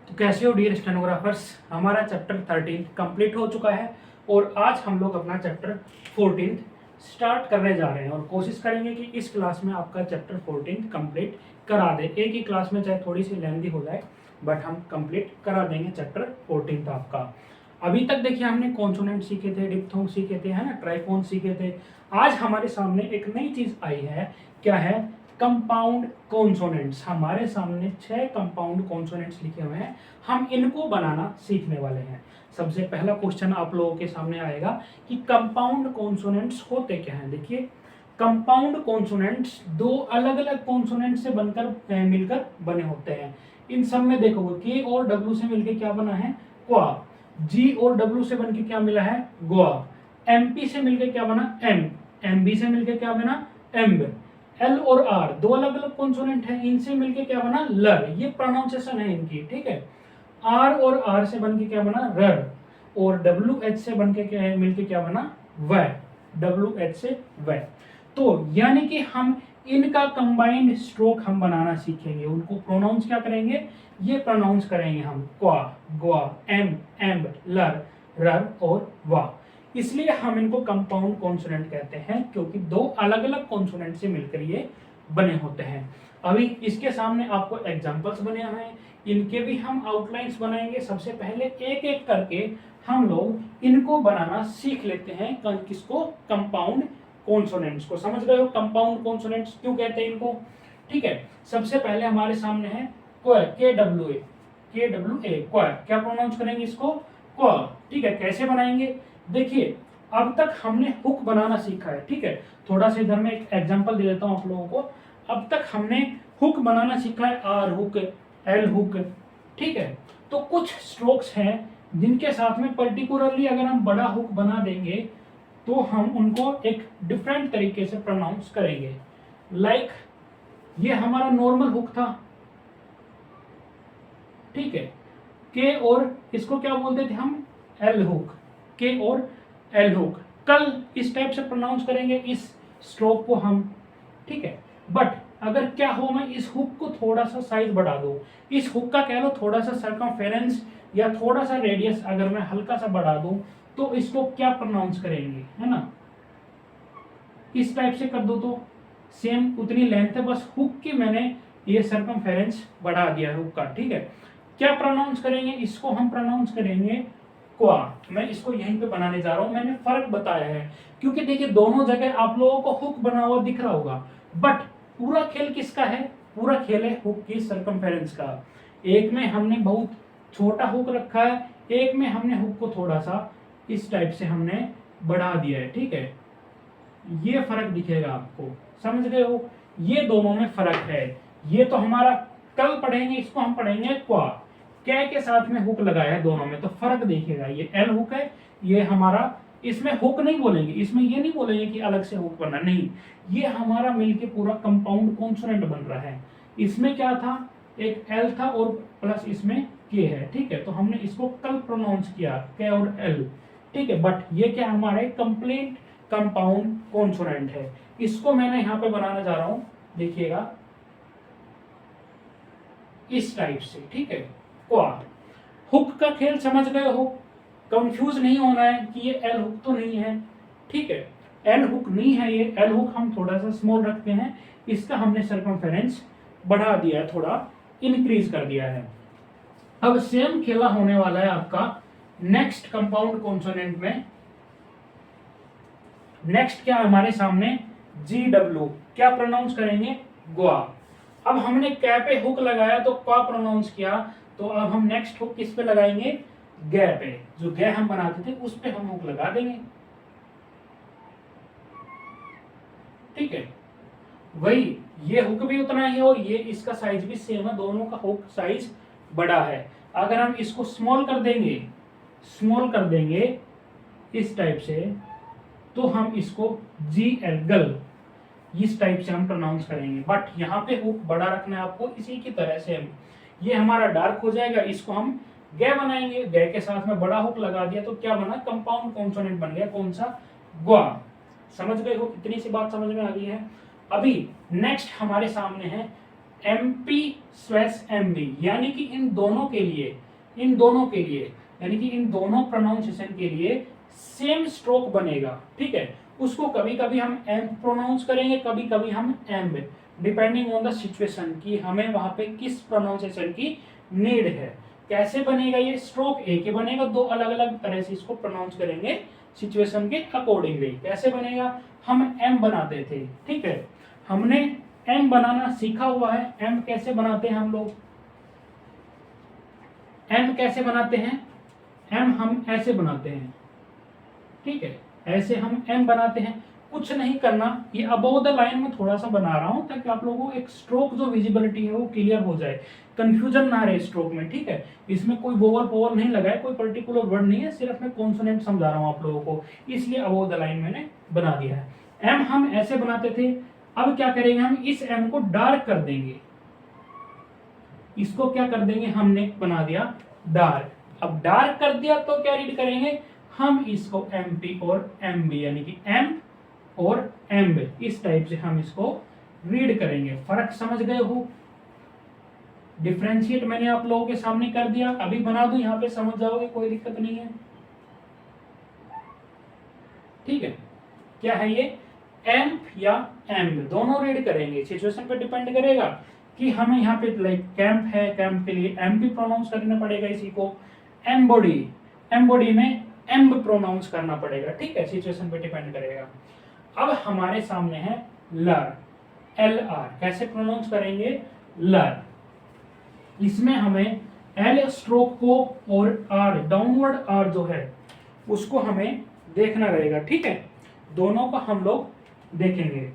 तो कैसे हो डियर स्टेनोग्राफर्स, हमारा चैप्टर 13 कंप्लीट हो चुका है और आज हम लोग अपना चैप्टर 14 स्टार्ट करने जा रहे हैं और कोशिश करेंगे कि इस क्लास में आपका चैप्टर 14 कंप्लीट करा दे। एक ही क्लास में चाहे थोड़ी सी लेंथी हो जाए बट हम कंप्लीट करा देंगे चैप्टर 14 आपका। अभी तक देखिए हमने कॉन्सोनेंट सीखे थे, डिप्थोंग सीखे थे, है ना, ट्राइफोन सीखे थे। आज हमारे सामने एक नई चीज आई है, क्या है? Compound consonants. हमारे सामने 6 कंपाउंड कॉन्सोनेंट्स लिखे हुए हैं, हम इनको बनाना सीखने वाले हैं। सबसे पहला क्वेश्चन आप लोगों के सामने आएगा कि कंपाउंड कॉन्सोनेंट्स होते क्या हैं। देखिए, कंपाउंड कॉन्सोनेंट्स दो अलग अलग कॉन्सोनेंट से बनकर मिलकर बने होते हैं। इन सब में देखोगे के और डब्ल्यू से मिलकर क्या बना है? क्वा। जी और डब्ल्यू से बनकर क्या मिला है? ग्वा। एमपी से मिलकर क्या बना? एम। एमबी से मिलकर क्या बना? एम्ब। एल और आर दो अलग अलग कॉन्सोनेंट है, इनसे मिलके क्या बना? लर। ये प्रोनाउंसिएशन है इनकी, ठीक है। आर और आर से बनके क्या बना? रर। और डब्ल्यू एच से बनके क्या मिलके क्या बना? व। डब्ल्यू एच से व। तो यानी कि हम इनका कंबाइंड स्ट्रोक हम बनाना सीखेंगे। उनको प्रोनाउंस क्या करेंगे? ये प्रोनाउंस करेंगे हम क्वा, ग्वा, एम, एम्ब, लर, रर और वा। इसलिए हम इनको कंपाउंड कॉन्सोनेंट कहते हैं, क्योंकि दो अलग अलग कॉन्सोनेंट से मिलकर ये बने होते हैं। अभी इसके सामने आपको एग्जांपल्स बने हुए हैं, इनके भी हम आउटलाइंस बनाएंगे। सबसे पहले एक एक करके हम लोग इनको बनाना सीख लेते हैं। किसको? कंपाउंड कॉन्सोनेंट्स को। समझ रहे हो कंपाउंड कॉन्सोनेंट्स क्यों कहते हैं इनको? ठीक है। सबसे पहले हमारे सामने है के डब्ल्यू ए। के डब्ल्यू ए क्वा। क्या प्रोनाउंस करेंगे इसको? क्वा। ठीक है। कैसे बनाएंगे? देखिए, अब तक हमने हुक बनाना सीखा है, ठीक है। थोड़ा सा इधर में एक एग्जांपल दे देता हूं आप लोगों को। अब तक हमने हुक बनाना सीखा है, आर हुक, एल हुक, ठीक है। तो कुछ स्ट्रोक्स हैं जिनके साथ में पर्टिकुलरली अगर हम बड़ा हुक बना देंगे तो हम उनको एक डिफरेंट तरीके से प्रोनाउंस करेंगे। लाइक ये हमारा नॉर्मल हुक था, ठीक है। के और इसको क्या बोलते थे हम? L hook. के और एल हुक। कल इस टाइप से प्रोनाउंस करेंगे इस स्ट्रोक को हम, ठीक है। बट अगर क्या हो, मैं इस हुक को थोड़ा सा साइज बढ़ा दूं, इस हुक का कह लो थोड़ा सा सर्कमफेरेंस या थोड़ा सा रेडियस अगर मैं हल्का सा बढ़ा दूं, तो इसको क्या प्रोनाउंस करेंगे, है ना। इस टाइप से कर दो तो सेम उतनी लेंथ है, बस हुक की मैंने ये सर्कमफेरेंस बढ़ा दिया है हुक का, ठीक है। क्या प्रोनाउंस करेंगे इसको? हम प्रोनाउंस करेंगे क्वा। मैं इसको यहीं पे बनाने जा रहा हूं, मैंने फर्क बताया है क्योंकि देखिए दोनों जगह आप लोगों को हुक बना हुआ दिख रहा होगा, बट पूरा खेल किसका है? पूरा खेल है हुक की सर्कमफेरेंस का। एक में हमने बहुत छोटा हुक रखा है, एक में हमने हुक को थोड़ा सा इस टाइप से हमने बढ़ा दिया है, ठीक है। ये फर्क दिखेगा आपको, समझ गए हो? ये दोनों में फर्क है। ये तो हमारा कल पढ़ेंगे, इसको हम पढ़ेंगे क्वा। क्या के साथ में हुक लगाया है दोनों में, तो फर्क देखिएगा। ये एल हुक है, ये हमारा, इसमें हुक नहीं बोलेंगे, इसमें ये नहीं बोलेंगे कि अलग से हुक बना, नहीं। ये हमारा मिलके पूरा कंपाउंड कॉन्सोनेंट बन रहा है। इसमें क्या था? एक एल था और प्लस इसमें के है, ठीक है। तो हमने इसको कल प्रोनाउंस किया के और एल, ठीक है। बट ये क्या हमारे कंप्लीट कंपाउंड कॉन्सोनेंट है। इसको मैंने यहाँ पे बनाने जा रहा हूं, देखिएगा इस टाइप से, ठीक है। क्वा। हुक का खेल समझ गए हो? कंफ्यूज नहीं होना है कि ये एल हुक तो नहीं है, ठीक है। एल हुक नहीं है ये, एल हुक हम थोड़ा सा स्मॉल रखते हैं, इसका हमने सर्कमफेरेंस बढ़ा दिया है, थोड़ा इंक्रीज कर दिया है। अब सेम खेला होने वाला है आपका नेक्स्ट कंपाउंड कॉन्सोनेंट में। नेक्स्ट क्या हमारे सामने? जी डब्ल्यू। क्या प्रोनाउंस करेंगे? ग्वा। अब हमने कै पे हुक लगाया तो क्वा प्रोनाउंस किया, तो अब हम नेक्स्ट हुक किस पे लगाएंगे? गे पे। जो गे हम बनाते थे उस पे हम हुक लगा देंगे, ठीक है। वही ये हुक भी उतना ही है और ये इसका साइज भी सेम है, दोनों का हुक साइज बड़ा है। अगर हम इसको स्मॉल कर देंगे, स्मॉल कर देंगे इस टाइप से, तो हम इसको जी एल गल इस टाइप से हम प्रोनाउंस करेंगे। बट यहाँ पे हुक बड़ा रखना है आपको, इसी की तरह से हम, ये हमारा डार्क हो जाएगा, इसको हम गे बनाएंगे। गे के साथ में बड़ा हुक लगा दिया तो क्या बना? कंपाउंड कॉन्सोनेंट बन गया, कौन सा? ग्वा। समझ गए हो? इतनी सी बात समझ में आ गई है। अभी नेक्स्ट हमारे सामने है MP/MB, यानी कि इन दोनों के लिए यानी कि इन दोनों प्रोनाउंसिएशन के लिए सेम स्ट्रोक बनेगा। ठीक है, उसको कभी कभी हम एम प्रोनाउंस करेंगे, कभी कभी हम एम, डिपेंडिंग ऑन द सिचुएशन कि हमें वहां पे किस प्रोनाउंसिएशन की नीड है। कैसे बनेगा ये स्ट्रोक? एक ही बनेगा, दो अलग अलग तरह से इसको प्रोनाउंस करेंगे सिचुएशन के अकॉर्डिंगली। कैसे बनेगा? हम एम बनाते थे, ठीक है, हमने एम बनाना सीखा हुआ है। एम कैसे बनाते हैं हम लोग? एम कैसे बनाते हैं? एम हम ऐसे बनाते हैं, ठीक है, ऐसे हम एम बनाते हैं। कुछ नहीं करना, ये अबव द लाइन में थोड़ा सा बना रहा हूं ताकि आप लोगों को एक स्ट्रोक जो विजिबिलिटी है वो क्लियर हो जाए, कंफ्यूजन ना रहे स्ट्रोक में। ठीक है, इसमें कोई वोवल पोवल नहीं लगा है, कोई पर्टिकुलर वर्ड नहीं है, सिर्फ मैं कॉन्सोनेंट समझा रहा हूं आप लोगों को, इसलिए अबव द लाइन मैंने बना दिया है। एम हम ऐसे बनाते थे, अब क्या करेंगे? हम इस एम को डार्क कर देंगे। इसको क्या कर देंगे? हमने बना दिया डार्क। अब डार्क कर दिया तो क्या रीड करेंगे हम? इसको एमपी और एमबी, यानी कि एम और एम्ब, इस टाइप से हम इसको रीड करेंगे। फर्क समझ गए हो? डिफरेंशिएट मैंने आप लोगों के सामने कर दिया, अभी बना दूं यहां पे, समझ जाओगे, कोई दिक्कत नहीं है। ठीक है, क्या है ये? एम या एम्ब दोनों रीड करेंगे, सिचुएशन पे डिपेंड करेगा कि हमें यहाँ पे लाइक कैंप है, कैंप के लिए एमपी प्रोनाउंस करना पड़ेगा इसी को। एम्बॉडी, एम्बॉडी में एम्ब प्रोनाउंस करना पड़ेगा। ठीक है, सिचुएशन पे डिपेंड करेगा। अब हमारे सामने है लर, LR, कैसे प्रोनाउंस करेंगे? लर। इसमें हमें एल स्ट्रोक को और आर, डाउनवर्ड आर जो है उसको हमें देखना रहेगा। ठीक है, दोनों को हम लोग देखेंगे।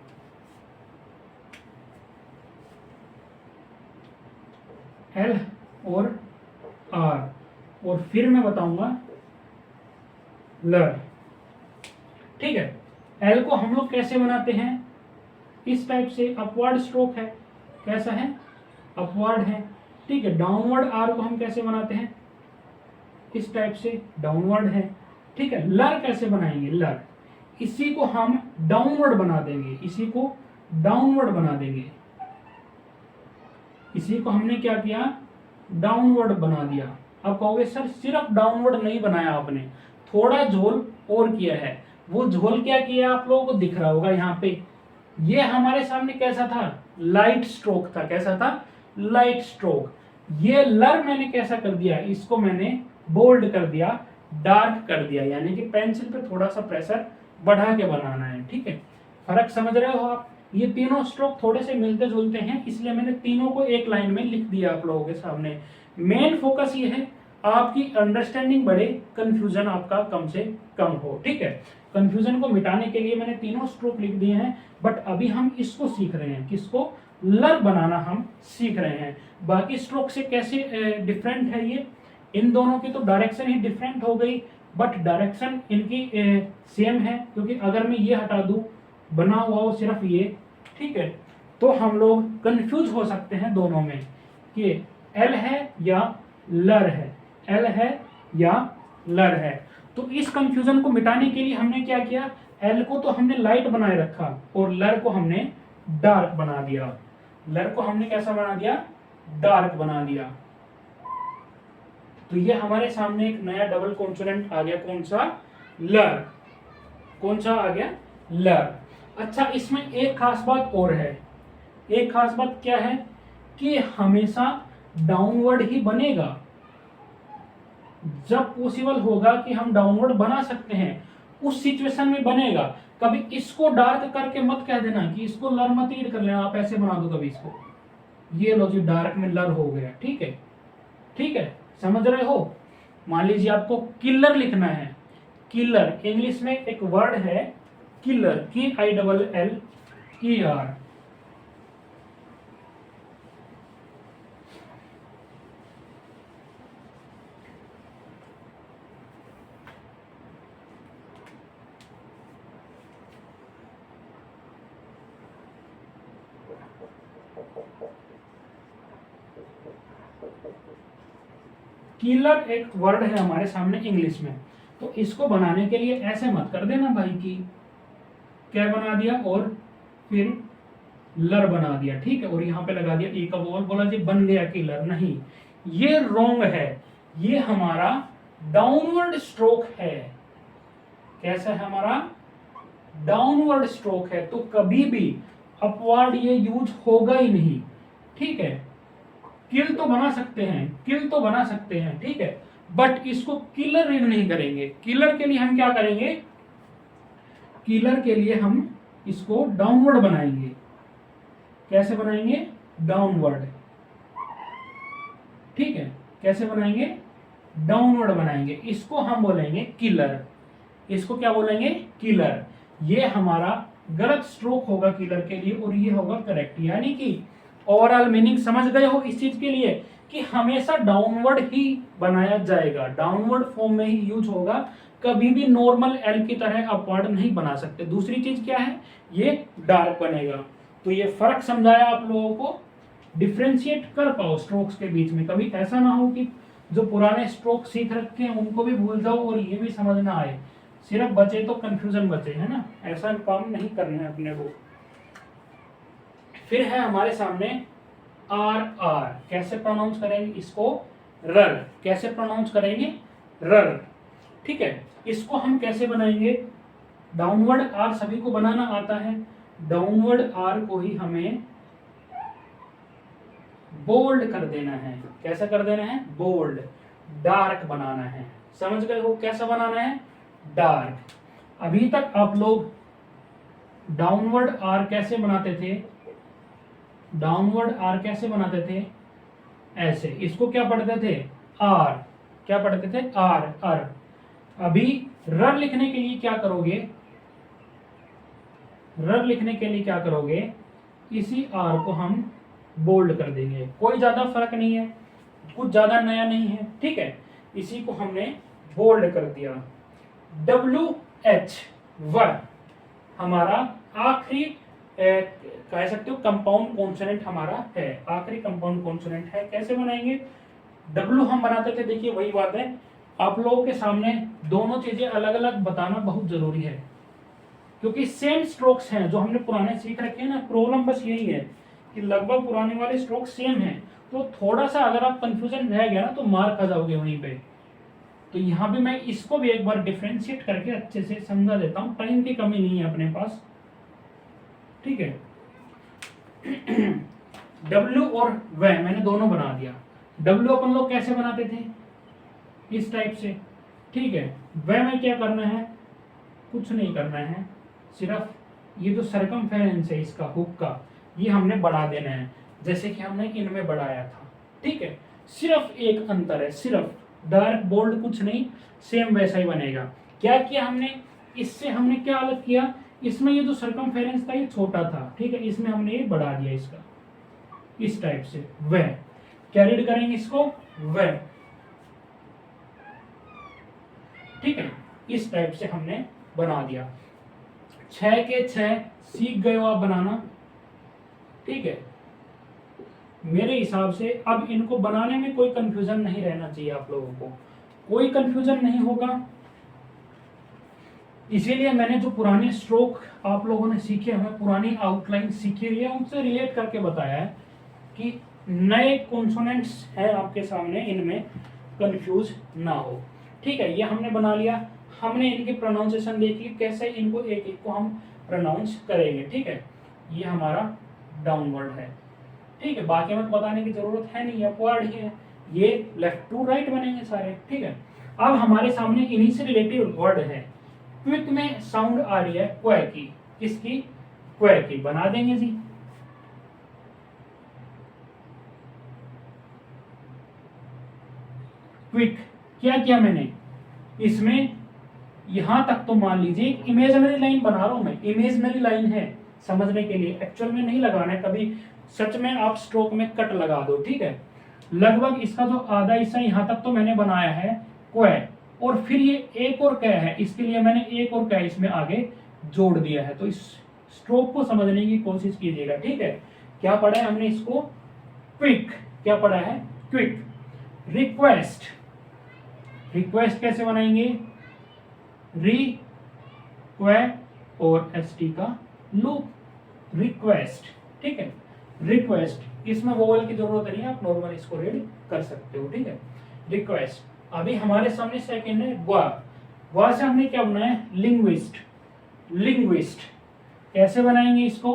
एल और आर, और फिर मैं बताऊंगा लर। ठीक है, एल को हम लोग कैसे बनाते हैं? इस टाइप से, अपवर्ड स्ट्रोक है। कैसा है? अपवर्ड है। ठीक है, डाउनवर्ड आर को हम कैसे बनाते हैं? इस टाइप से, डाउनवर्ड है। ठीक है, लर कैसे बनाएंगे? लर, इसी को हम डाउनवर्ड बना देंगे, इसी को डाउनवर्ड बना देंगे। इसी को हमने क्या किया? डाउनवर्ड बना दिया। अब कहोगे सर सिर्फ डाउनवर्ड नहीं बनाया आपने, थोड़ा झोल और किया है। वो झोल क्या किया आप लोगों को दिख रहा होगा यहाँ पे। ये हमारे सामने कैसा था? लाइट स्ट्रोक था। कैसा था? Light stroke. ये लर मैंने कैसा कर दिया? इसको मैंने बोल्ड कर दिया, डार्क कर दिया, यानी कि पेंसिल पे थोड़ा सा प्रेशर बढ़ा के बनाना है। ठीक है, फर्क समझ रहे हो आप? ये तीनों स्ट्रोक थोड़े से मिलते जुलते हैं, इसलिए मैंने तीनों को एक लाइन में लिख दिया आप लोगों के सामने। मेन फोकस ये है आपकी अंडरस्टैंडिंग बढ़े, कंफ्यूजन आपका कम से कम हो। ठीक है, कंफ्यूजन को मिटाने के लिए मैंने तीनों स्ट्रोक लिख दिए हैं, बट अभी हम इसको सीख रहे हैं, किसको? लर बनाना हम सीख रहे हैं। बाकी स्ट्रोक से कैसे डिफरेंट है ये? इन दोनों की तो डायरेक्शन ही डिफरेंट हो गई, बट डायरेक्शन इनकी सेम है, क्योंकि अगर मैं ये हटा दूं, बना हुआ हो सिर्फ ये, ठीक है, तो हम लोग कंफ्यूज हो सकते हैं दोनों में कि एल है या लर है, एल है या लर है। तो इस कंफ्यूजन को मिटाने के लिए हमने क्या किया? एल को तो हमने लाइट बनाए रखा और लर को हमने डार्क बना दिया। लर को हमने कैसा बना दिया? डार्क बना दिया। तो ये हमारे सामने एक नया डबल कॉन्सोनेंट आ गया। कौन सा? लर। कौन सा आ गया? लर। अच्छा, इसमें एक खास बात और है। एक खास बात क्या है? कि हमेशा डाउनवर्ड ही बनेगा। जब पॉसिबल होगा कि हम डाउनवर्ड बना सकते हैं, उस सिचुएशन में बनेगा। कभी इसको डार्क करके मत कह देना कि इसको लर मत रीड कर लेना, आप ऐसे बना दो कभी इसको, ये लो जी डार्क में लर हो गया। ठीक है, ठीक है, समझ रहे हो? मान लीजिए आपको किलर लिखना है। किलर, इंग्लिश में एक वर्ड है किलर, KILLER। किलर एक वर्ड है हमारे सामने इंग्लिश में, तो इसको बनाने के लिए ऐसे मत कर देना भाई कि क्या बना दिया और फिर लर बना दिया, ठीक है, और यहाँ पे लगा दिया ई का वोवल, बोला जी बन गया किलर। नहीं, ये रॉन्ग है, ये हमारा डाउनवर्ड स्ट्रोक है। कैसा है हमारा? डाउनवर्ड स्ट्रोक है, तो कभी भी अपवर्ड ये यूज होगा ही नहीं, ठीक है। किल तो बना सकते हैं, किल तो बना सकते हैं, ठीक है, बट इसको किलर रीड नहीं करेंगे। किलर के लिए हम क्या करेंगे? किलर के लिए हम इसको डाउनवर्ड बनाएंगे। कैसे बनाएंगे? डाउनवर्ड, ठीक है। कैसे बनाएंगे? डाउनवर्ड बनाएंगे। इसको हम बोलेंगे किलर। इसको क्या बोलेंगे? किलर। ये हमारा गलत स्ट्रोक होगा किलर के लिए और ये होगा करेक्ट। यानी कि ओवरऑल मीनिंग समझ गए हो इस चीज के लिए कि हमेशा डाउनवर्ड ही बनाया जाएगा, डाउनवर्ड फॉर्म में ही यूज होगा, कभी भी नॉर्मल एल की तरह अपवर्ड नहीं बना सकते। दूसरी चीज क्या है? ये डार्क बनेगा। तो ये फर्क समझाया आप लोगों को, डिफ्रेंशिएट कर पाओ स्ट्रोक्स के बीच में। कभी ऐसा ना हो कि जो पुराने स्ट्रोक सीख रखे हैं उनको भी भूल जाओ और ये भी समझ ना आए, सिर्फ बचे तो कंफ्यूजन बचे, है ना। ऐसा काम नहीं करना है अपने को। फिर है हमारे सामने आर आर। कैसे प्रोनाउंस करेंगे इसको? रर। कैसे प्रोनाउंस करेंगे? रर, ठीक है। इसको हम कैसे बनाएंगे? डाउनवर्ड आर सभी को बनाना आता है। डाउनवर्ड आर को ही हमें बोल्ड कर देना है। कैसा कर देना है? बोल्ड। डार्क बनाना है। समझ गए हो कैसा बनाना है? डार्क। अभी तक आप लोग डाउनवर्ड आर कैसे बनाते थे? डाउनवर्ड आर कैसे बनाते थे? ऐसे। इसको क्या पढ़ते थे? आर। क्या पढ़ते थे? आर, अर। अभी रर लिखने के लिए क्या करोगे? रर लिखने के लिए क्या करोगे? इसी आर को हम बोल्ड कर देंगे। कोई ज्यादा फर्क नहीं है, कुछ ज्यादा नया नहीं है, ठीक है। इसी को हमने बोल्ड कर दिया। WH व हमारा आखिरी कह सकते हो कंपाउंड कॉन्सोनेंट हमारा है, आखिरी कंपाउंड कॉन्सोनेंट है। कैसे बनाएंगे? W हम बनाते थे, देखिए वही बात है, आप लोगों के सामने दोनों चीजें अलग अलग बताना बहुत जरूरी है, क्योंकि सेम स्ट्रोक्स हैं जो हमने पुराने सीख रखे हैं ना। प्रॉब्लम बस यही है कि लगभग पुराने वाले स्ट्रोक सेम हैं, तो थोड़ा सा अगर आप कंफ्यूजन रह गया ना तो मार खा जाओगे वहीं पे। तो यहाँ भी मैं इसको भी एक बार डिफ्रेंशिएट करके अच्छे से समझा देता हूँ, टाइम की कमी नहीं है अपने पास, ठीक है। W और व मैंने दोनों बना दिया। W अपन लोग कैसे बनाते थे? इस टाइप से, ठीक है। व में क्या करना है? कुछ नहीं करना है, सिर्फ ये जो सरकमफेरेंस है इसका, हुक का, ये हमने बढ़ा देना है जैसे कि हमने इनमें बढ़ाया था, ठीक है। सिर्फ एक अंतर है, सिर्फ डार्क बोल्ड, कुछ नहीं, सेम वैसा ही बनेगा। क्या किया हमने? इससे हमने क्या अलग किया? इसमें ये जो सरकमफेरेंस था ये छोटा था, ठीक है, इसमें हमने ये बढ़ा दिया इसका, इस टाइप से। वह क्या रीड करेंगे इसको? वह, ठीक है, इस टाइप से हमने बना दिया। 6 के 6 सीख गए हो आप बनाना, ठीक है। मेरे हिसाब से अब इनको बनाने में कोई कंफ्यूजन नहीं रहना चाहिए आप लोगों को, कोई कंफ्यूजन नहीं होगा। इसीलिए मैंने जो पुराने स्ट्रोक आप लोगों ने सीखे, हमें पुरानी आउटलाइन सीखी हुई है, उनसे रिलेट करके बताया है कि नए कॉन्सोनेंट्स हैं आपके सामने, इनमें कंफ्यूज ना हो, ठीक है। ये हमने बना लिया, हमने इनकी प्रोनाउंसिएशन देख ली, कैसे इनको एक एक को हम प्रोनाउंस करेंगे, ठीक है। ये हमारा डाउनवर्ड है, ठीक है, बाकी में बताने की जरूरत है नहीं, अपवर्ड ही है। ये लेफ्ट टू राइट बनेंगे सारे, ठीक है। अब हमारे सामने इन्हीं से रिलेटिव वर्ड है। क्विक में साउंड आ रही है क्वे की, किसकी? क्वे की। बना देंगे जी। क्विक। क्या किया मैंने इसमें? यहां तक तो मान लीजिए एक इमेजिनरी लाइन बना रहा हूं मैं, इमेजिनरी लाइन है समझने के लिए, एक्चुअल में नहीं लगाना है। कभी सच में आप स्ट्रोक में कट लगा दो, ठीक है। लगभग इसका जो आधा हिस्सा यहां तक तो मैंने बनाया है क्वे, और फिर ये एक और क्या है, इसके लिए मैंने एक और क्या इसमें आगे जोड़ दिया है। तो इस स्ट्रोक को समझने की कोशिश कीजिएगा, ठीक है। क्या पढ़ा है हमने इसको? क्विक। क्या पढ़ा है? क्विक। रिक्वेस्ट। रिक्वेस्ट कैसे बनाएंगे? री क्वे और एस टी का लूप, रिक्वेस्ट, ठीक है। रिक्वेस्ट, इसमें वोवल की जरूरत नहीं है, आप नॉर्मल इसको रीड कर सकते हो, ठीक है। रिक्वेस्ट। अभी हमारे सामने सेकंड है वा से हमने क्या बनाया है, लिंग्विस्ट। लिंग्विस्ट कैसे बनाएंगे इसको,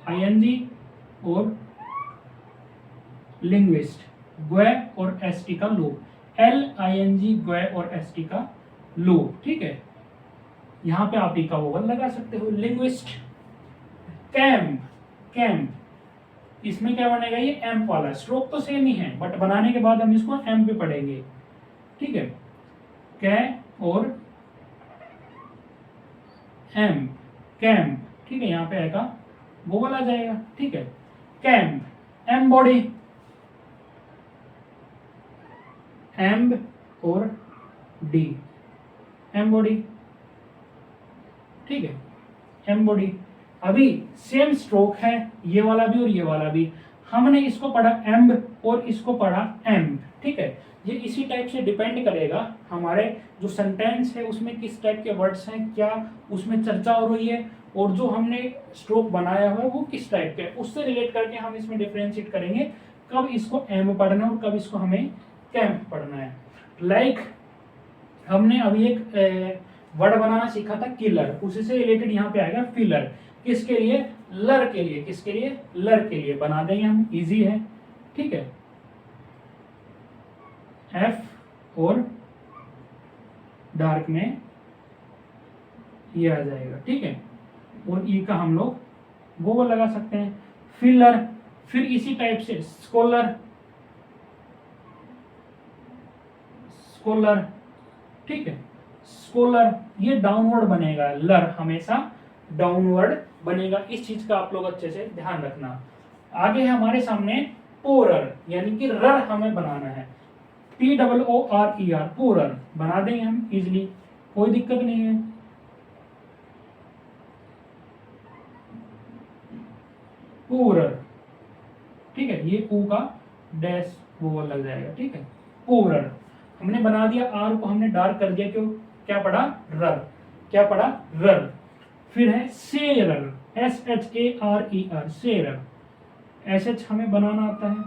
LING और लिंग्विस्ट, ग्वे और ST का लो, LING ग्वे और ST का लो, ठीक है। यहां पे आप ई का वोवल लगा सकते हो। लिंग्विस्ट। कैम्प, कैम्प, इसमें क्या बनेगा, ये एम्प वाला, स्ट्रोक तो सेम ही है बट बनाने के बाद हम इसको एम्प पे पढ़ेंगे, ठीक है। कै और एम्प, कैम्प, ठीक है। यहाँ पे आएगा वोवल आ जाएगा, ठीक है। कैम्प, एम्बॉडी, एम्ब और डी, एम्बॉडी, ठीक है। एम्बॉडी। अभी सेम स्ट्रोक है, ये वाला भी और ये वाला भी, हमने इसको पढ़ा एम्ब और इसको पढ़ा एम्ब, ठीक है। ये इसी टाइप से डिपेंड करेगा हमारे जो सेंटेंस है उसमें किस टाइप के वर्ड्स हैं, क्या उसमें चर्चा हो रही है, और जो हमने स्ट्रोक बनाया हुआ है वो किस टाइप के, उससे रिलेट करके हम इसमें डिफरेंशिएट करेंगे कब इसको एम्ब पढ़ना है और कब इसको हमें कैम्प पढ़ना है। लाइक हमने अभी एक वर्ड बनाना सीखा था किलर, उसी से रिलेटेड यहाँ पे आएगा फिलर, किसके लिए, लर के लिए, किसके लिए, लर के लिए। बना देंगे हम, इजी है, ठीक है। F और डार्क में ये आ जाएगा, ठीक है। और ई का हम लोग वोवल लगा सकते हैं। फिलर, फिर इसी टाइप से स्कॉलर, स्कॉलर, ठीक है। स्कॉलर ये डाउनवर्ड बनेगा, लर हमेशा डाउनवर्ड बनेगा, इस चीज का आप लोग अच्छे से ध्यान रखना। आगे है हमारे सामने पोरर, यानी कि रर हमें बनाना है, POORER, पोरर बना देंगे हम इजिली, कोई दिक्कत नहीं है। पोरर, ठीक है। ये ऊ का डैश वोवल लग जाएगा, ठीक है। पोरर हमने बना दिया, आर को हमने डार्क कर दिया, क्यों, क्या पढ़ा, रर, क्या पढ़ा, रर। फिर है सेरर, SHARER, सेरर, SH हमें बनाना आता है,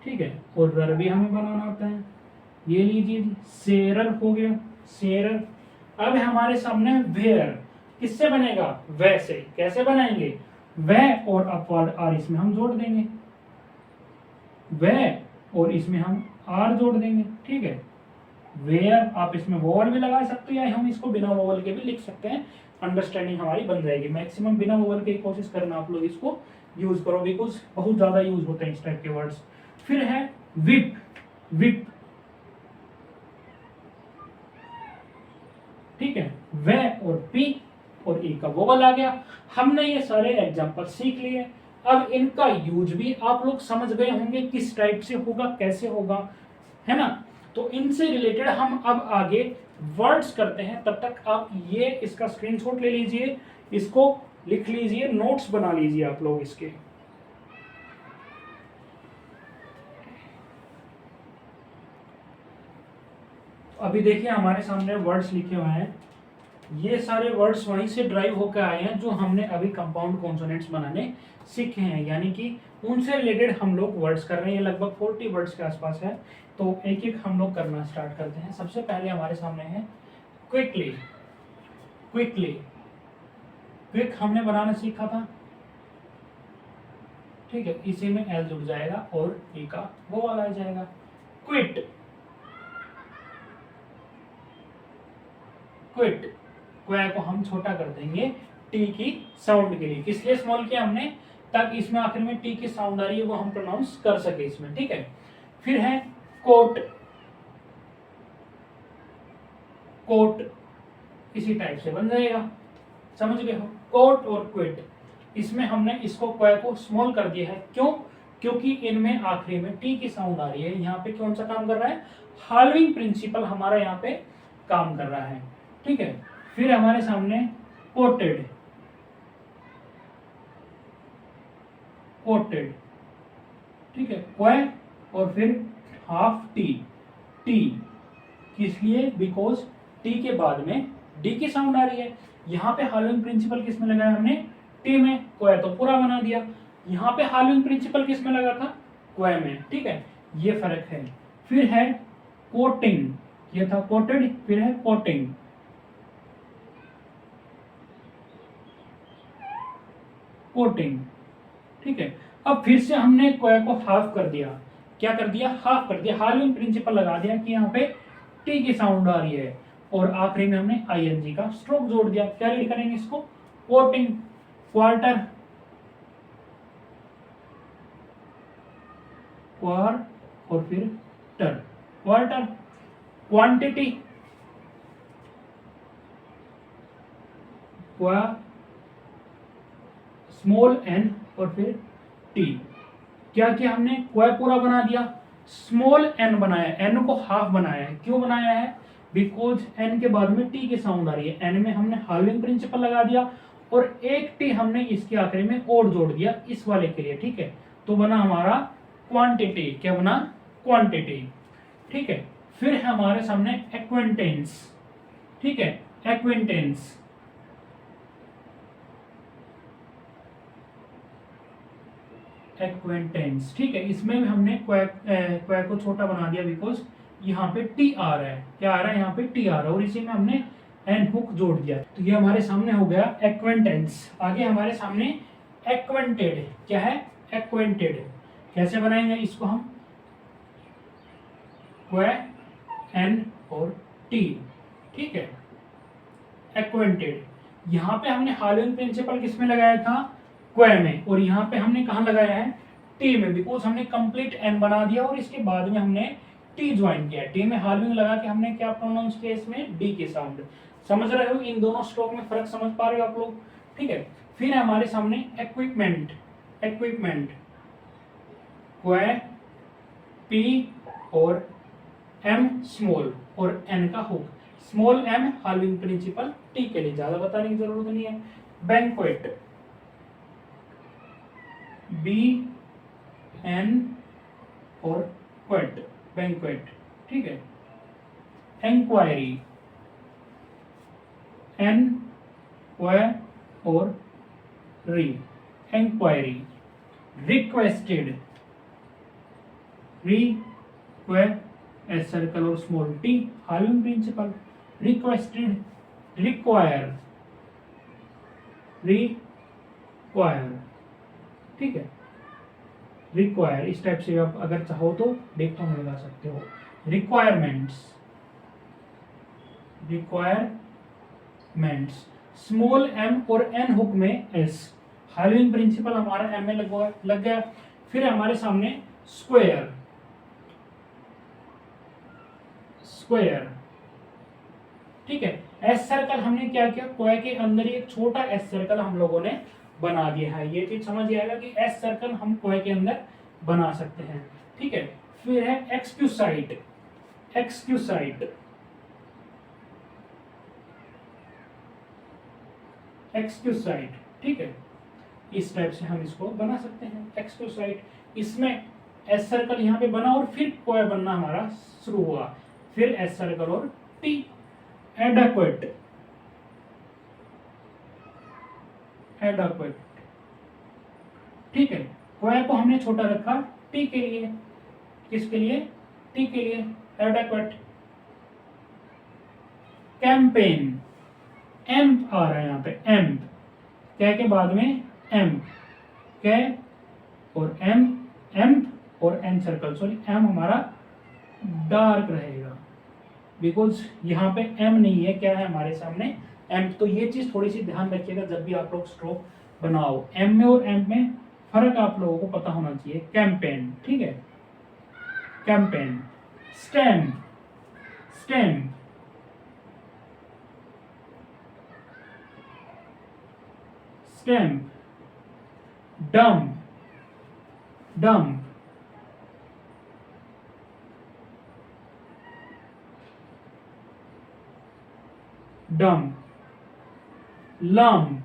ठीक है, और रर भी हमें बनाना आता है। ये लीजिए सेरर हो गया, सेरर। अब हमारे सामने वेयर, किससे बनेगा, वै से। कैसे बनाएंगे, वै और अपवर्ड आर इसमें हम जोड़ देंगे, वै और इसमें हम आर जोड़ देंगे, ठीक है। वेयर, आप इसमें वोवल भी लगा सकते हैं या हम इसको बिना वोवल के भी लिख सकते हैं, अंडरस्टैंडिंग हमारी बन जाएगी। मैक्सिमम बिना वोवल की कोशिश करना आप लोग इसको यूज करो, बिकॉज बहुत ज्यादा यूज होते हैं इस टाइप के वर्ड्स। फिर है विप, विप, ठीक है। वे और पी और ई का वोवल आ गया। हमने ये सारे एग्जांपल सीख लिए, अब इनका यूज भी आप लोग समझ गए होंगे किस टाइप से होगा, कैसे होगा, है ना। तो इनसे रिलेटेड हम अब आगे वर्ड्स करते हैं, तब तक आप ये इसका स्क्रीनशॉट ले लीजिए, इसको लिख लीजिए, नोट्स बना लीजिए आप लोग इसके। अभी देखिए हमारे सामने वर्ड्स लिखे हुए हैं, ये सारे वर्ड्स वहीं से ड्राइव होकर आए हैं जो हमने अभी कंपाउंड कॉन्सोनेंट्स बनाने सीखे हैं, यानी कि उनसे रिलेटेड हम लोग वर्ड्स कर रहे हैं। ये लगभग 40 वर्ड्स के आसपास है, तो एक एक हम लोग करना स्टार्ट करते हैं। सबसे पहले हमारे सामने है क्विकली, क्विकली, क्विक हमने बनाना सीखा था, ठीक है। इसी में एल जुड़ जाएगा और ई का वो वाला आ जाएगा। क्विट, क्विट, क्वे को हम छोटा कर देंगे टी की साउंड के लिए, किस लिए स्मॉल किया हमने, ताकि इसमें आखिर में टी की साउंड आ रही है वो हम प्रोनाउंस कर सके इसमें, ठीक है। फिर है कोट, कोट इसी टाइप से बन जाएगा, समझ गए हो। कोट और क्विट, इसमें हमने इसको क्वे को स्मॉल कर दिया है, क्यों, क्योंकि इनमें आखिरी में टी की साउंड आ रही है। यहाँ पे कौन सा काम कर रहा है, हार्विंग प्रिंसिपल हमारा यहाँ पे काम कर रहा है, ठीक है। फिर हमारे सामने कोटेड, कोटेड, ठीक है, क्वे और फिर हाफ टी, टी किस लिए, बिकॉज टी के बाद में डी की साउंड आ रही है। यहाँ पे हॉलोइंग प्रिंसिपल किस में लगाया हमने, टी में, क्वे तो पूरा बना दिया। यहाँ पे हॉलोइंग प्रिंसिपल किस में लगा था, क्वे में, ठीक है, ये फर्क है। फिर है कोटिंग, ये था कोटेड, फिर है कोटिंग। कोटिंग, ठीक है। अब फिर से हमने क्वे को हाफ कर दिया, क्या कर दिया, हाफ कर दिया, हॉलोइंग प्रिंसिपल लगा दिया कि यहाँ पे टी की साउंड आ रही है, और आखिरी में हमने आईएनजी का स्ट्रोक जोड़ दिया। क्या रीड करेंगे इसको, कोटिंग, क्वार्टर, क्वार और फिर टर, क्वार्टर, क्वांटिटी, क्वा, स्मॉल एन और फिर टी। क्या किया हमने, क्वा पूरा बना दिया, स्मॉल एन बनाया, एन को हाफ बनाया है। क्यों बनाया है, बिकॉज एन के बाद में टी की साउंड आ रही है, एन में हमने हॉलोइंग प्रिंसिपल लगा दिया और एक टी हमने इसके आखिरी में और जोड़ दिया इस वाले के लिए, ठीक है। तो बना हमारा क्वांटिटी, क्या बना, क्वांटिटी, ठीक है। फिर है हमारे सामने एक्वेंटेंस, ठीक है, एक्वेंटेंस, एक्वेंटेंस, ठीक है। इसमें भी हमने क्वै को छोटा बना दिया बिकॉज यहाँ पे टी आ रहा है, क्या आ रहा है, यहाँ पे टी आ रहा है, और इसी में हमने एन हुक जोड़ दिया। तो ये हमारे सामने हो गया एक्वेंटेंस। आगे हमारे सामने एक्वेंटेड, क्या है, एक्वेंटेड। कैसे बनाएंगे इसको हम, क्वे, एन और टी, ठीक है, एक्वेंटेड। यहाँ पे हमने हॉलोइंग प्रिंसिपल किसमें लगाया था, क्वे में, और यहाँ पे हमने कहाँ लगाया है, टी में, बिकॉज हमने कंप्लीट एन बना दिया और इसके बाद में हमने टी ज्वाइन किया। टी में हॉलोइंग लगा के हमने क्या प्रोनाउंस किया, इसमें डी की साउंड। समझ रहे हो, इन दोनों स्ट्रोक में फर्क समझ पा रहे हो आप लोग, ठीक है। फिर हमारे सामने इक्विपमेंट, इक्विपमेंट, क्वे, पी और एम स्मॉल और एन का hook, small m hollowing principle, t के लिए ज्यादा बताने की जरूरत नहीं है। बैंक्वेट, बी एन और क्वेट, बैंक्वेट, ठीक है। इंक्वायरी, एन क्वे और री, inquiry. Requested, re que s circle और small t, hollowing principle. Requested, require, require, ठीक है, रिक्वायर। इस टाइप से आप अगर चाहो तो डिक्टो में लगा सकते हो। रिक्वायरमेंट्स, रिक्वायरमेंट्स, स्मॉल एम और एन हुक में एस, हॉलोइंग प्रिंसिपल हमारा एम में लग गया। फिर हमारे सामने स्क्वायर, स्क्वायर, ठीक है। एस सर्कल हमने क्या किया, क्वे के अंदर ही एक छोटा एस सर्कल हम लोगों ने बना दिया है। ये चीज समझ आएगा कि एस सर्कल हम क्वे के अंदर बना सकते हैं, ठीक है। फिर है एक्सक्यूसाइड, एक्सक्यूसाइड, एक्सक्यूसाइड, ठीक है। इस टाइप से हम इसको बना सकते हैं, एक्सक्यूसाइड। इसमें एस सर्कल यहाँ पे बना और फिर क्वे बनना हमारा शुरू हुआ, फिर एस सर्कल और टी। एडेक्वेट, एडेक्वेट, ठीक है। क्वे को हमने छोटा रखा टी के लिए, किसके लिए, टी के लिए, एडेक्वेट। कैंपेन, एम्प आ रहा है यहाँ पे, एम्प, क्या के बाद में एम, के और एम, एम्प और एन सर्कल, सॉरी एम हमारा डार्क रहेगा बिकॉज यहाँ पे एम नहीं है, क्या है हमारे सामने एम। तो ये चीज थोड़ी सी ध्यान रखिएगा जब भी आप लोग स्ट्रोक बनाओ, एम में और एम में फर्क आप लोगों को पता होना चाहिए। कैंपेन, ठीक है, campaign. Stamp, stamp, stamp. Dump, dump, dump. Lump,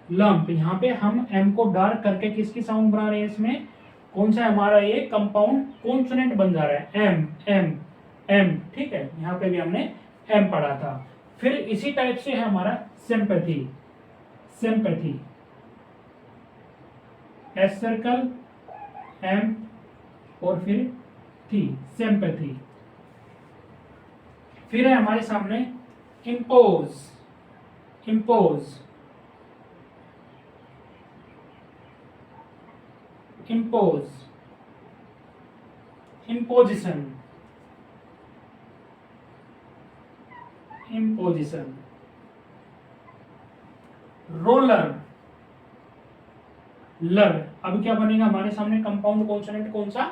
lump. यहाँ पे हम एम को डार्क करके किसकी साउंड बना रहे हैं, इसमें कौन सा हमारा ये कंपाउंड कॉन्सोनेंट बन जा रहा है, एम, एम, एम, ठीक है, यहाँ पे भी हमने एम पढ़ा था। फिर इसी टाइप से है हमारा sympathy, sympathy S circle M और फिर थी, सिंपैथी। फिर है हमारे सामने impose, impose, impose, imposition, imposition, roller, लर। अब क्या बनेगा हमारे सामने कंपाउंड कॉन्सोनेंट कौन सा,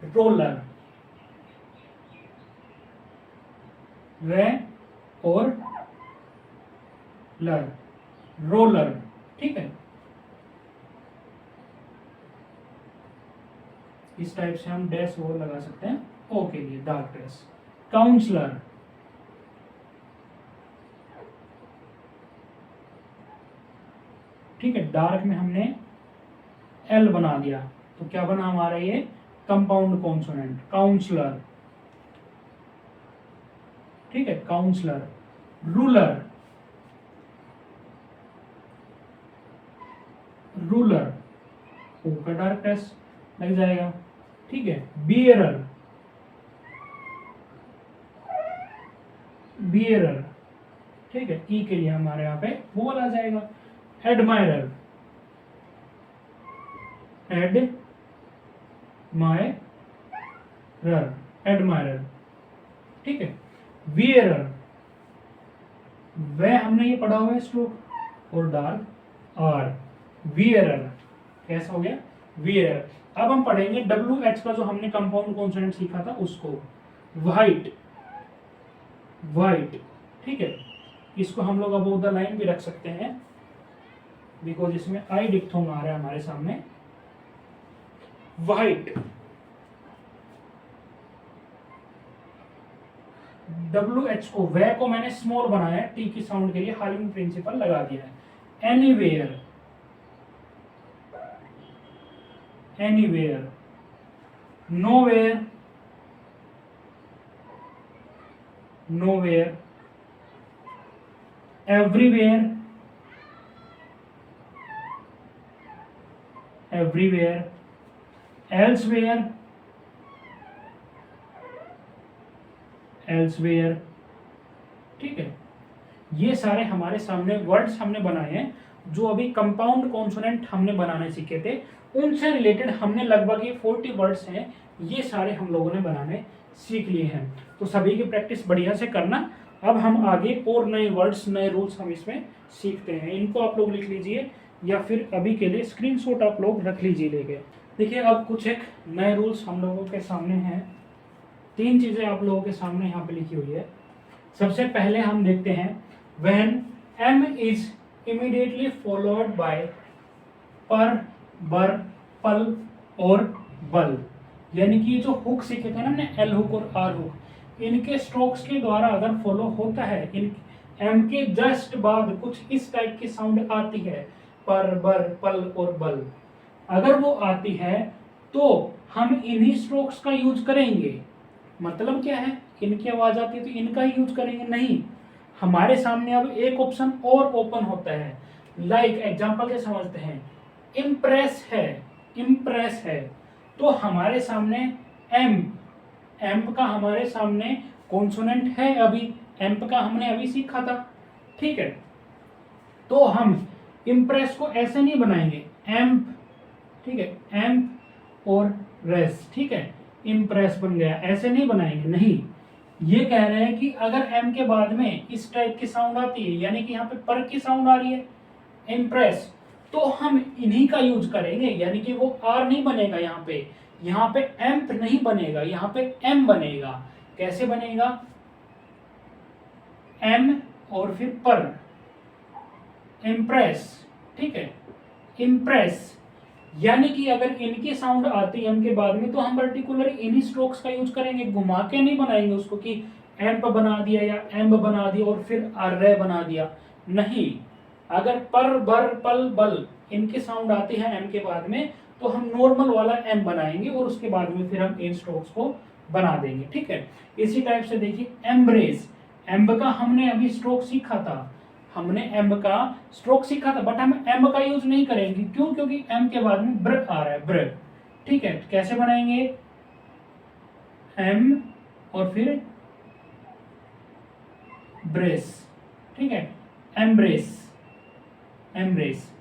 रोलर, रे और लर, रोलर, ठीक है। इस टाइप से हम डैश और लगा सकते हैं ओ के लिए, डार्क डैश। काउंसलर, ठीक है, डार्क में हमने एल बना दिया तो क्या बना हमारा ये कंपाउंड कॉन्सोनेंट, काउंसलर, ठीक है, काउंसलर। रूलर, रूलर ओ का डार्क डैश लग जाएगा, ठीक है। बियरर, बियरर, ठीक है, ई के लिए हमारे यहाँ पे वो वाला आ जाएगा। एडमायरर, एडमायरर, एडमायरर, ठीक है। वियरर, वह हमने ये पढ़ा हुआ है स्ट्रोक और डार्क आर, वियरर, कैसा हो गया, वियरर। अब हम पढ़ेंगे डब्ल्यू एच का जो हमने कंपाउंड कॉन्सोनेंट सीखा था उसको, वाइट, वाइट, ठीक है। इसको हम लोग अबोव द लाइन भी रख सकते हैं बिकॉज इसमें आई डिप्थोंग आ रहा है हमारे सामने, वाइट। डब्ल्यू एच को, वह को मैंने स्मॉल बनाया है टी की साउंड के लिए, हार्लिंग प्रिंसिपल लगा दिया है। Anywhere, anywhere, nowhere, nowhere, everywhere, everywhere, elsewhere, elsewhere, ठीक है। ये सारे हमारे सामने वर्ड्स हमने बनाए हैं जो अभी कंपाउंड कॉन्सोनेंट हमने बनाने सीखे थे, उनसे रिलेटेड हमने लगभग ये 40 वर्ड्स हैं, ये सारे हम लोगों ने बनाने सीख लिए हैं। तो सभी की प्रैक्टिस बढ़िया से करना। अब हम आगे और नए वर्ड्स, नए रूल्स हम इसमें सीखते हैं, इनको आप लोग लिख लीजिए या फिर अभी के लिए स्क्रीनशॉट आप लोग रख लीजिए लेके। देखिए अब कुछ एक नए रूल्स हम लोगों के सामने हैं, 3 चीजें आप लोगों के सामने यहाँ पे लिखी हुई है। सबसे पहले हम देखते हैं when m is immediately followed by पर, बर, पल और बल, यानी कि जो हुक सीखे थे ना हमने, एल हुक और आर हुक, इनके स्ट्रोक्स के द्वारा अगर फॉलो होता है, इन एम के जस्ट बाद कुछ इस टाइप की साउंड आती है, पर, बर, पल और बल, अगर वो आती है तो हम इन्हीं स्ट्रोक्स का यूज करेंगे। मतलब क्या है, इनकी आवाज आती है तो इनका ही यूज करेंगे, नहीं, हमारे सामने अब एक ऑप्शन और ओपन होता है। लाइक एग्जांपल से समझते हैं, इम्प्रेस है, इम्प्रेस है, तो हमारे सामने एम्प का हमारे सामने कॉन्सोनेंट है, अभी एम्प का हमने अभी सीखा था, ठीक है। तो हम इम्प्रेस को ऐसे नहीं बनाएंगे, एम्प, ठीक है, एम्प और रेस, ठीक है, इम्प्रेस बन गया, ऐसे नहीं बनाएंगे, नहीं। ये कह रहे हैं कि अगर एम के बाद में इस टाइप की साउंड आती है, यानी कि यहाँ पे पर की साउंड आ रही है, इम्प्रेस, तो हम इन्हीं का यूज करेंगे, यानी कि वो आर नहीं बनेगा यहाँ पे एम्प नहीं बनेगा, यहाँ पे एम बनेगा। कैसे बनेगा, एम और फिर पर, इम्प्रेस, ठीक है, इम्प्रेस, यानी कि अगर इनकी साउंड आती है एम के बाद में तो हम पर्टिकुलर इन्हीं स्ट्रोक्स का यूज करेंगे, घुमा के नहीं बनाएंगे उसको कि एम्प बना दिया या एम्ब बना दिया और फिर अर्रे बना दिया, नहीं। अगर पर, बर, पल, बल इनकी साउंड आती है एम के बाद में तो हम नॉर्मल वाला एम बनाएंगे और उसके बाद में फिर हम इन स्ट्रोक्स को बना देंगे। ठीक है, इसी टाइप से देखिए एम्ब्रेस, एम्ब का हमने अभी स्ट्रोक सीखा था, हमने एम्ब का स्ट्रोक सीखा था, बट हम एम्ब का यूज नहीं करेंगे। क्यों? क्योंकि एम के बाद में ब्र आ रहा है, ब्र। ठीक है, कैसे बनाएंगे? एम और फिर ब्रेस। ठीक है, एम्ब्रेस, एम्ब्रेस।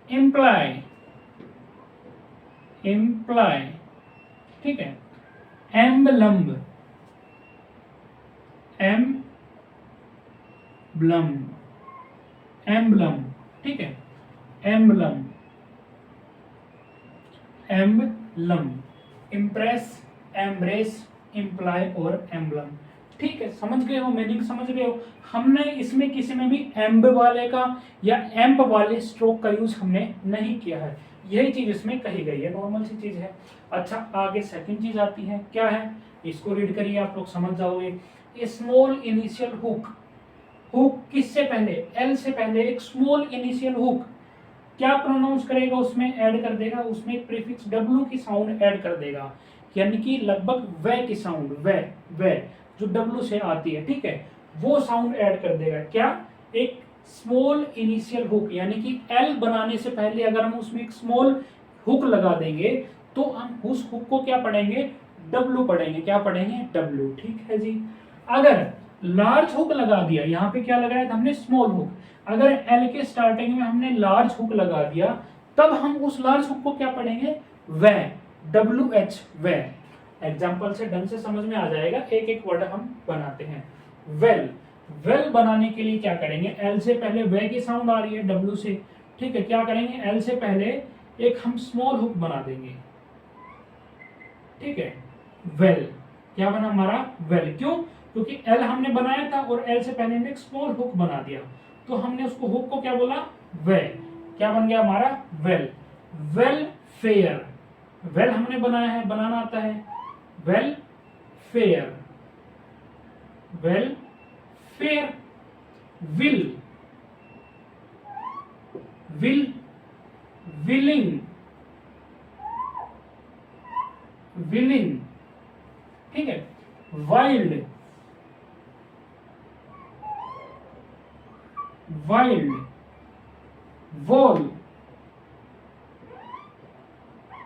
Imply, imply. ठीक है, एम्बलम, एम्बलम, एम्बलम। ठीक है, emblem, emblem. Impress, embrace, imply और एम्बलम। ठीक है, समझ गए हो, मीनिंग समझ गए हो। हमने इसमें किसी में भी एम्ब वाले का या एम्ब वाले स्ट्रोक का यूज हमने नहीं किया है, यही चीज इसमें कही गई है, नॉर्मल सी चीज है। अच्छा, आगे सेकंड चीज आती है, क्या है? इसको रीड करिए, आप लोग समझ जाओगे। स्मॉल इनिशियल हुक, हुक किससे पहले? एल से पहले एक स्मॉल इनिशियल हुक क्या प्रोनाउंस करेगा? उसमें ऐड कर देगा, उसमें प्रीफिक्स डब्ल्यू की साउंड ऐड कर देगा, यानी कि लगभग वे की साउंड, वे जो डब्ल्यू से आती है। ठीक है, वो साउंड ऐड कर देगा। क्या? एक स्मॉल इनिशियल हुक, यानी कि एल बनाने से पहले अगर हम उसमें एक स्मॉल हुक लगा देंगे तो हम उस हुक को क्या पढ़ेंगे? डब्ल्यू पढ़ेंगे। क्या पढ़ेंगे? डब्ल्यू। ठीक है जी। अगर लार्ज हुक लगा दिया, यहाँ पे क्या लगाया था हमने? Small hook. अगर एल के स्टार्टिंग में हमने लार्ज हुक लगा दिया, तब हम उस लार्ज हुक को क्या पढ़ेंगे? वे, डब्ल्यू एच, वे। एग्जाम्पल से ढंग से समझ में आ जाएगा, एक एक वर्ड हम बनाते हैं। वेल, वेल बनाने के लिए क्या करेंगे? एल से पहले वे की साउंड आ रही है डब्ल्यू से। ठीक है, क्या करेंगे? एल से पहले एक हम स्मॉल हुक बना देंगे। ठीक है, वेल। क्या बना हमारा? वेल। क्यों? क्योंकि एल हमने बनाया था और एल से पहले हमने एक स्मॉल हुक बना दिया, तो हमने उसको हुक को क्या बोला? वे। क्या बन गया हमारा? वेल। वेल फेयर, वेल हमने बनाया है, बनाना आता है। Well fair, well fair. Will, will, willing, willing. ठीक है, wild, wild. Wall,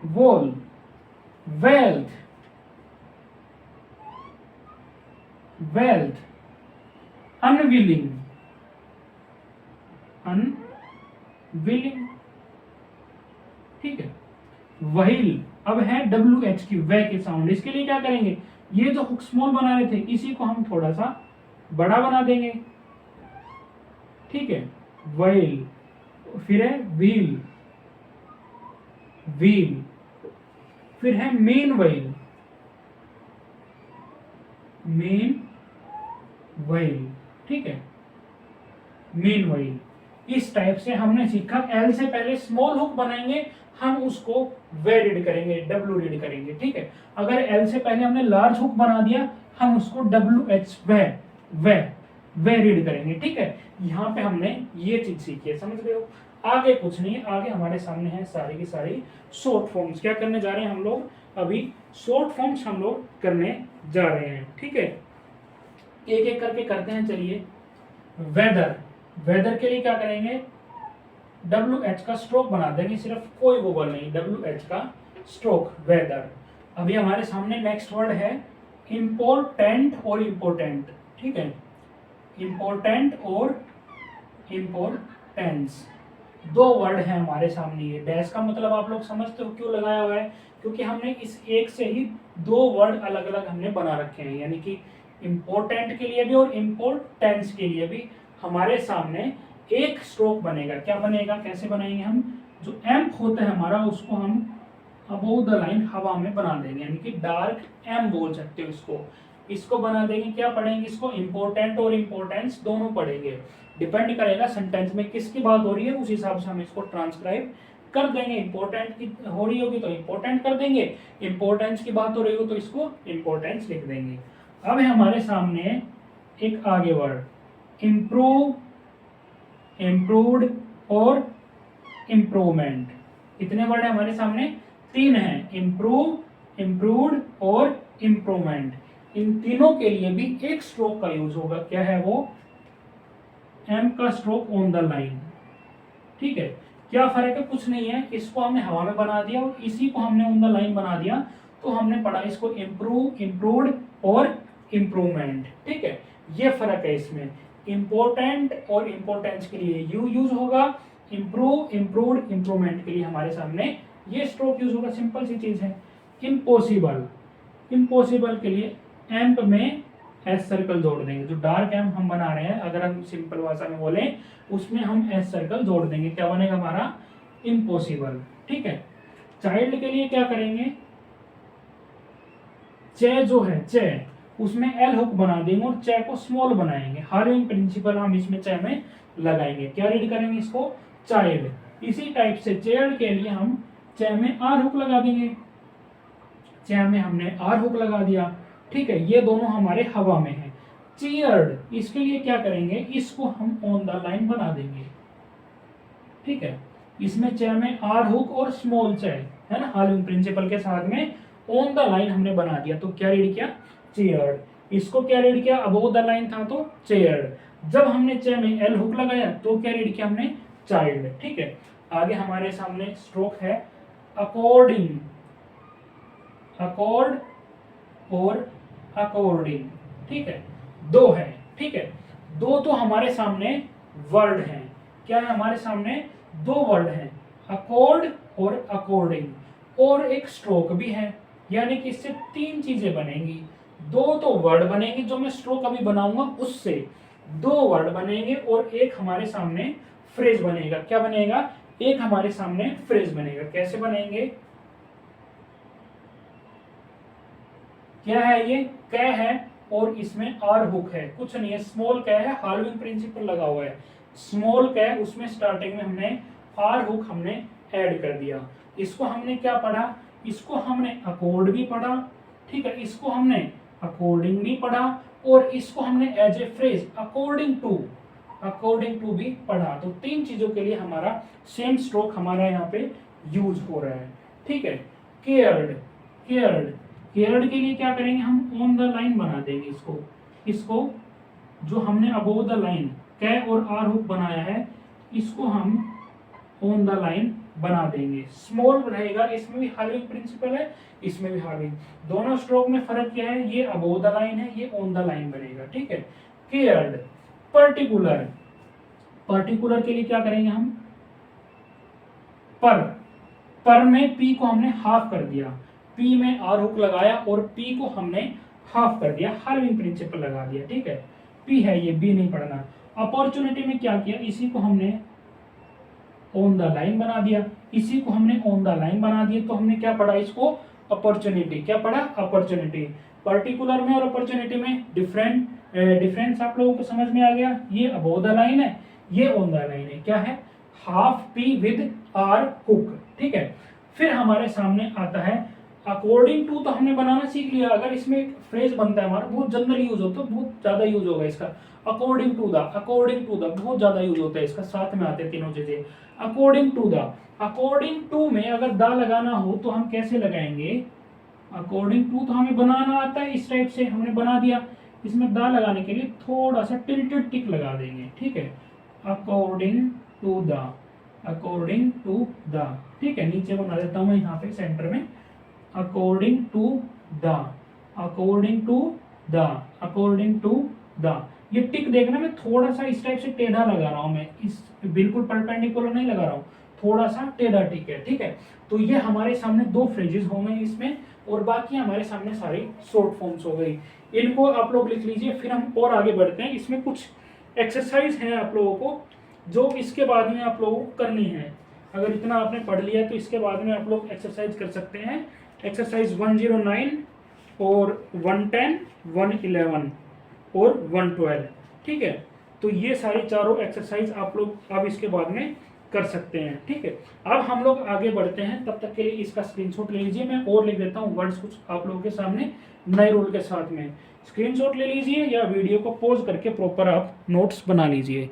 wall. Wealth, wealth. Unwilling, unwilling. ठीक है, व्हील। अब है डब्ल्यू एच की, वे की साउंड। इसके लिए क्या करेंगे? ये जो हुक स्मॉल बना रहे थे, इसी को हम थोड़ा सा बड़ा बना देंगे। ठीक है, व्हील। फिर है व्हील, व्हील। फिर है मेन व्हील, मेन व्हील। ठीक है, मेन व्हील। इस टाइप से हमने सीखा। एल से पहले स्मॉल हुक बनाएंगे, हम उसको वे रीड करेंगे, डब्ल्यू रीड करेंगे। ठीक है, अगर एल से पहले हमने लार्ज हुक बना दिया, हम उसको डब्ल्यू एच, वे रीड करेंगे। ठीक है, यहाँ पे हमने ये चीज सीखी है, समझ गए हो। आगे कुछ नहीं, आगे हमारे सामने है सारी की सारी शॉर्ट फॉर्म्स। क्या करने जा रहे हैं हम लोग? अभी शॉर्ट फॉर्म्स हम लोग करने जा रहे हैं। ठीक है, एक एक करके करते हैं, चलिए। वेदर, वेदर के लिए क्या करेंगे? डब्ल्यू एच का स्ट्रोक बना देंगे, सिर्फ कोई वोवल नहीं, डब्ल्यू एच का स्ट्रोक, वेदर। अभी हमारे सामने नेक्स्ट वर्ड है इम्पोर्टेंट और इम्पोर्टेंट। ठीक है, इम्पोर्टेंट और इम्पोर्टेंस, दो वर्ड है हमारे सामने। ये डैश का मतलब आप लोग समझते हो क्यों लगाया हुआ है? क्योंकि हमने इस एक से ही दो वर्ड अलग अलग हमने बना रखे हैं, यानी कि इम्पोर्टेंट के लिए भी और इम्पोर्टेंस के लिए भी हमारे सामने एक स्ट्रोक बनेगा। क्या बनेगा? कैसे बनाएंगे हम? जो एम होता है हमारा, उसको हम अबोव द लाइन हवा में बना देंगे, यानी कि डार्क एम बोल सकते हो इसको। इसको बना देंगे, क्या पढ़ेंगे इसको? इम्पोर्टेंट और इम्पोर्टेंस दोनों पढ़ेंगे। डिपेंड करेगा सेंटेंस में किसकी बात हो रही है, उस हिसाब से हम इसको ट्रांसक्राइब कर देंगे। इंपॉर्टेंट की हो रही होगी तो इंपॉर्टेंट कर देंगे, इंपॉर्टेंस की बात हो रही हो तो इसको इंपॉर्टेंस लिख देंगे। अब है हमारे सामने एक आगे वर्ड इम्प्रूव, इम्प्रूव्ड और इम्प्रूवमेंट। कितने वर्ड है हमारे सामने? तीन है, इम्प्रूव, इम्प्रूव्ड और इम्प्रूवमेंट, इन तीनों के लिए भी एक स्ट्रोक का यूज होगा। क्या है वो? एम का स्ट्रोक ऑन द लाइन। ठीक है, क्या फर्क है? कुछ नहीं है, इसको हमने हवा में बना दिया और इसी को हमने ऑन द लाइन बना दिया, तो हमने पढ़ा इसको इम्प्रूव, इम्प्रूव्ड और इम्प्रूवमेंट। ठीक है, ये फर्क है इसमें। इम्पोर्टेंट और इम्पोर्टेंस के लिए यू यूज होगा, इम्प्रूव, इम्प्रूव्ड, इम्प्रूवमेंट के लिए हमारे सामने ये स्ट्रोक यूज होगा। सिंपल सी चीज है। इम्पॉसिबल, इम्पॉसिबल के लिए एम्प में एस सर्कल जोड़ देंगे। जो डार्क एम्प हम बना रहे हैं, अगर हम सिंपल भाषा में बोले, उसमें हम एस सर्कल जोड़ देंगे। क्या बनेगा हमारा? इम्पॉसिबल। ठीक है, चाइल्ड के लिए क्या करेंगे? चे जो है चे, उसमें एल हुक बना देंगे और चे को स्मॉल बनाएंगे। हार्विंग प्रिंसिपल हम इसमें चे में लगाएंगे। क्या रीड करेंगे इसको? चाइल्ड। इसी टाइप से चेयर के लिए हम चे में आर हुक लगा देंगे। चे में हमने आर हुक लगा दिया। ठीक है, ये दोनों हमारे हवा में है। चीयर्ड, इसके लिए क्या करेंगे? इसको हम ऑन द लाइन बना देंगे। ठीक है, इसमें चे में आर हुक और स्मॉल चे है ना, हार्विंग प्रिंसिपल के साथ में ऑन द लाइन हमने बना दिया। तो क्या रीड किया? चेयर्ड। इसको क्या रीड किया? अबोव द लाइन था तो चेयर्ड। जब हमने चे में एल हुक लगाया तो क्या रीड किया हमने? चाइल्ड। ठीक है, आगे हमारे सामने स्ट्रोक है अकॉर्डिंग, अकॉर्ड और अकॉर्डिंग। ठीक है, दो है। ठीक है, दो तो हमारे सामने वर्ड हैं। क्या है हमारे सामने? दो वर्ड हैं, अकॉर्ड और अकॉर्डिंग, और एक स्ट्रोक भी है। यानी कि इससे तीन चीजें बनेंगी। दो तो वर्ड बनेंगे, जो मैं स्ट्रोक अभी बनाऊंगा उससे दो वर्ड बनेंगे, और एक हमारे सामने फ्रेज बनेगा। क्या बनेगा? एक हमारे सामने फ्रेज बनेगा। कैसे बनेंगे? क्या है ये? कै है और इसमें आर हुक है। कुछ नहीं है, स्मॉल कै है, हार्विंग प्रिंसिपल लगा हुआ है। स्मॉल कै, उसमें स्टार्टिंग में हमने आर हुक हमने ऐड कर दिया। इसको हमने क्या पढ़ा? इसको हमने अकॉर्ड भी पढ़ा। ठीक है, इसको हमने अकॉर्डिंग भी पढ़ा, और इसको हमने as a phrase according to भी पढ़ा। तो तीन चीजों के लिए हमारा सेम स्ट्रोक हमारा यहाँ पे यूज हो रहा है। ठीक है, केयर्ड, केयर्ड, केयर्ड के लिए क्या करेंगे? हम ऑन द लाइन बना देंगे इसको जो हमने अबोव द लाइन कै और आर हुक बनाया है, इसको हम ऑन द लाइन बना देंगे। स्मॉल रहेगा, इसमें भी हार्विंग प्रिंसिपल है, इसमें भी हार्विंग। दोनों स्ट्रोक में फर्क क्या है? ये अबोव द लाइन है, ये ऑन द लाइन बनेगा। ठीक है, केयर्ड। पर्टिकुलर, पर्टिकुलर के लिए क्या करेंगे हम? पर में पी को हमने हाफ कर दिया, पी में आर हुक लगाया और पी को हमने हाफ कर दिया, हार्विंग प्रिंसिपल लगा दिया। ठीक है, पी है ये, बी नहीं पढ़ना। अपॉर्चुनिटी में क्या किया? इसी को हमने ऑन द लाइन बना दिया, इसी को हमने ऑन द लाइन बना दिया। तो हमने क्या पढ़ा? इसको अपॉर्चुनिटी। क्या पढ़ा? अपॉर्चुनिटी। पर्टिकुलर में और अपॉर्चुनिटी में डिफरेंस आप लोगों को समझ में आ गया? ये अबोव द लाइन है, ये ऑन द लाइन है। क्या है? Half P with R hook. ठीक है, फिर हमारे सामने आता है अकॉर्डिंग टू। तो हमने बनाना सीख लिया। अगर इसमें एक फ्रेज बनता है हमारा, बहुत जनरल यूज होता है, बहुत ज्यादा यूज होगा इसका। According to the, according to the बहुत ज्यादा यूज होता है इसका, साथ में आते हैं तीनों चीजें। According to the, according to में अगर द लगाना हो तो हम कैसे लगाएंगे? अकॉर्डिंग टू तो हमें बनाना आता है, इस टाइप से हमने बना दिया। इसमें द लगाने के लिए थोड़ा सा टिल्टेड टिक लगा देंगे। ठीक है, according to the, according to the. ठीक है, नीचे बना देता हूँ यहाँ पे सेंटर में, according to the, according to the, according to the. ये टिक देखना, मैं थोड़ा सा इस टाइप से टेढ़ा लगा रहा हूं, मैं इस बिल्कुल परपेंडिकुलर नहीं लगा रहा हूं, थोड़ा सा टेढ़ा टिक है। ठीक है, तो ये हमारे सामने दो फ्रेजेस हो गए इसमें, और बाकी हमारे सामने सारी शॉर्ट फॉर्म्स हो गई। इनको आप लोग लिख लीजिए, फिर हम और आगे बढ़ते हैं। इसमें कुछ एक्सरसाइज है आप लोगों को, जो इसके बाद में आप लोगों को करनी है। अगर इतना आपने पढ़ लिया तो इसके बाद में आप लोग एक्सरसाइज कर सकते हैं। एक्सरसाइज 109 और 110, 111 और 112। ठीक है, तो ये सारी चारों एक्सरसाइज आप लोग अब इसके बाद में कर सकते हैं। ठीक है, अब हम लोग आगे बढ़ते हैं। तब तक के लिए इसका स्क्रीनशॉट ले लीजिए, मैं और लिख देता हूँ वर्ड्स कुछ आप लोगों के सामने नए रूल के साथ में। स्क्रीनशॉट ले लीजिए या वीडियो को पॉज करके प्रॉपर आप नोट्स बना लीजिए।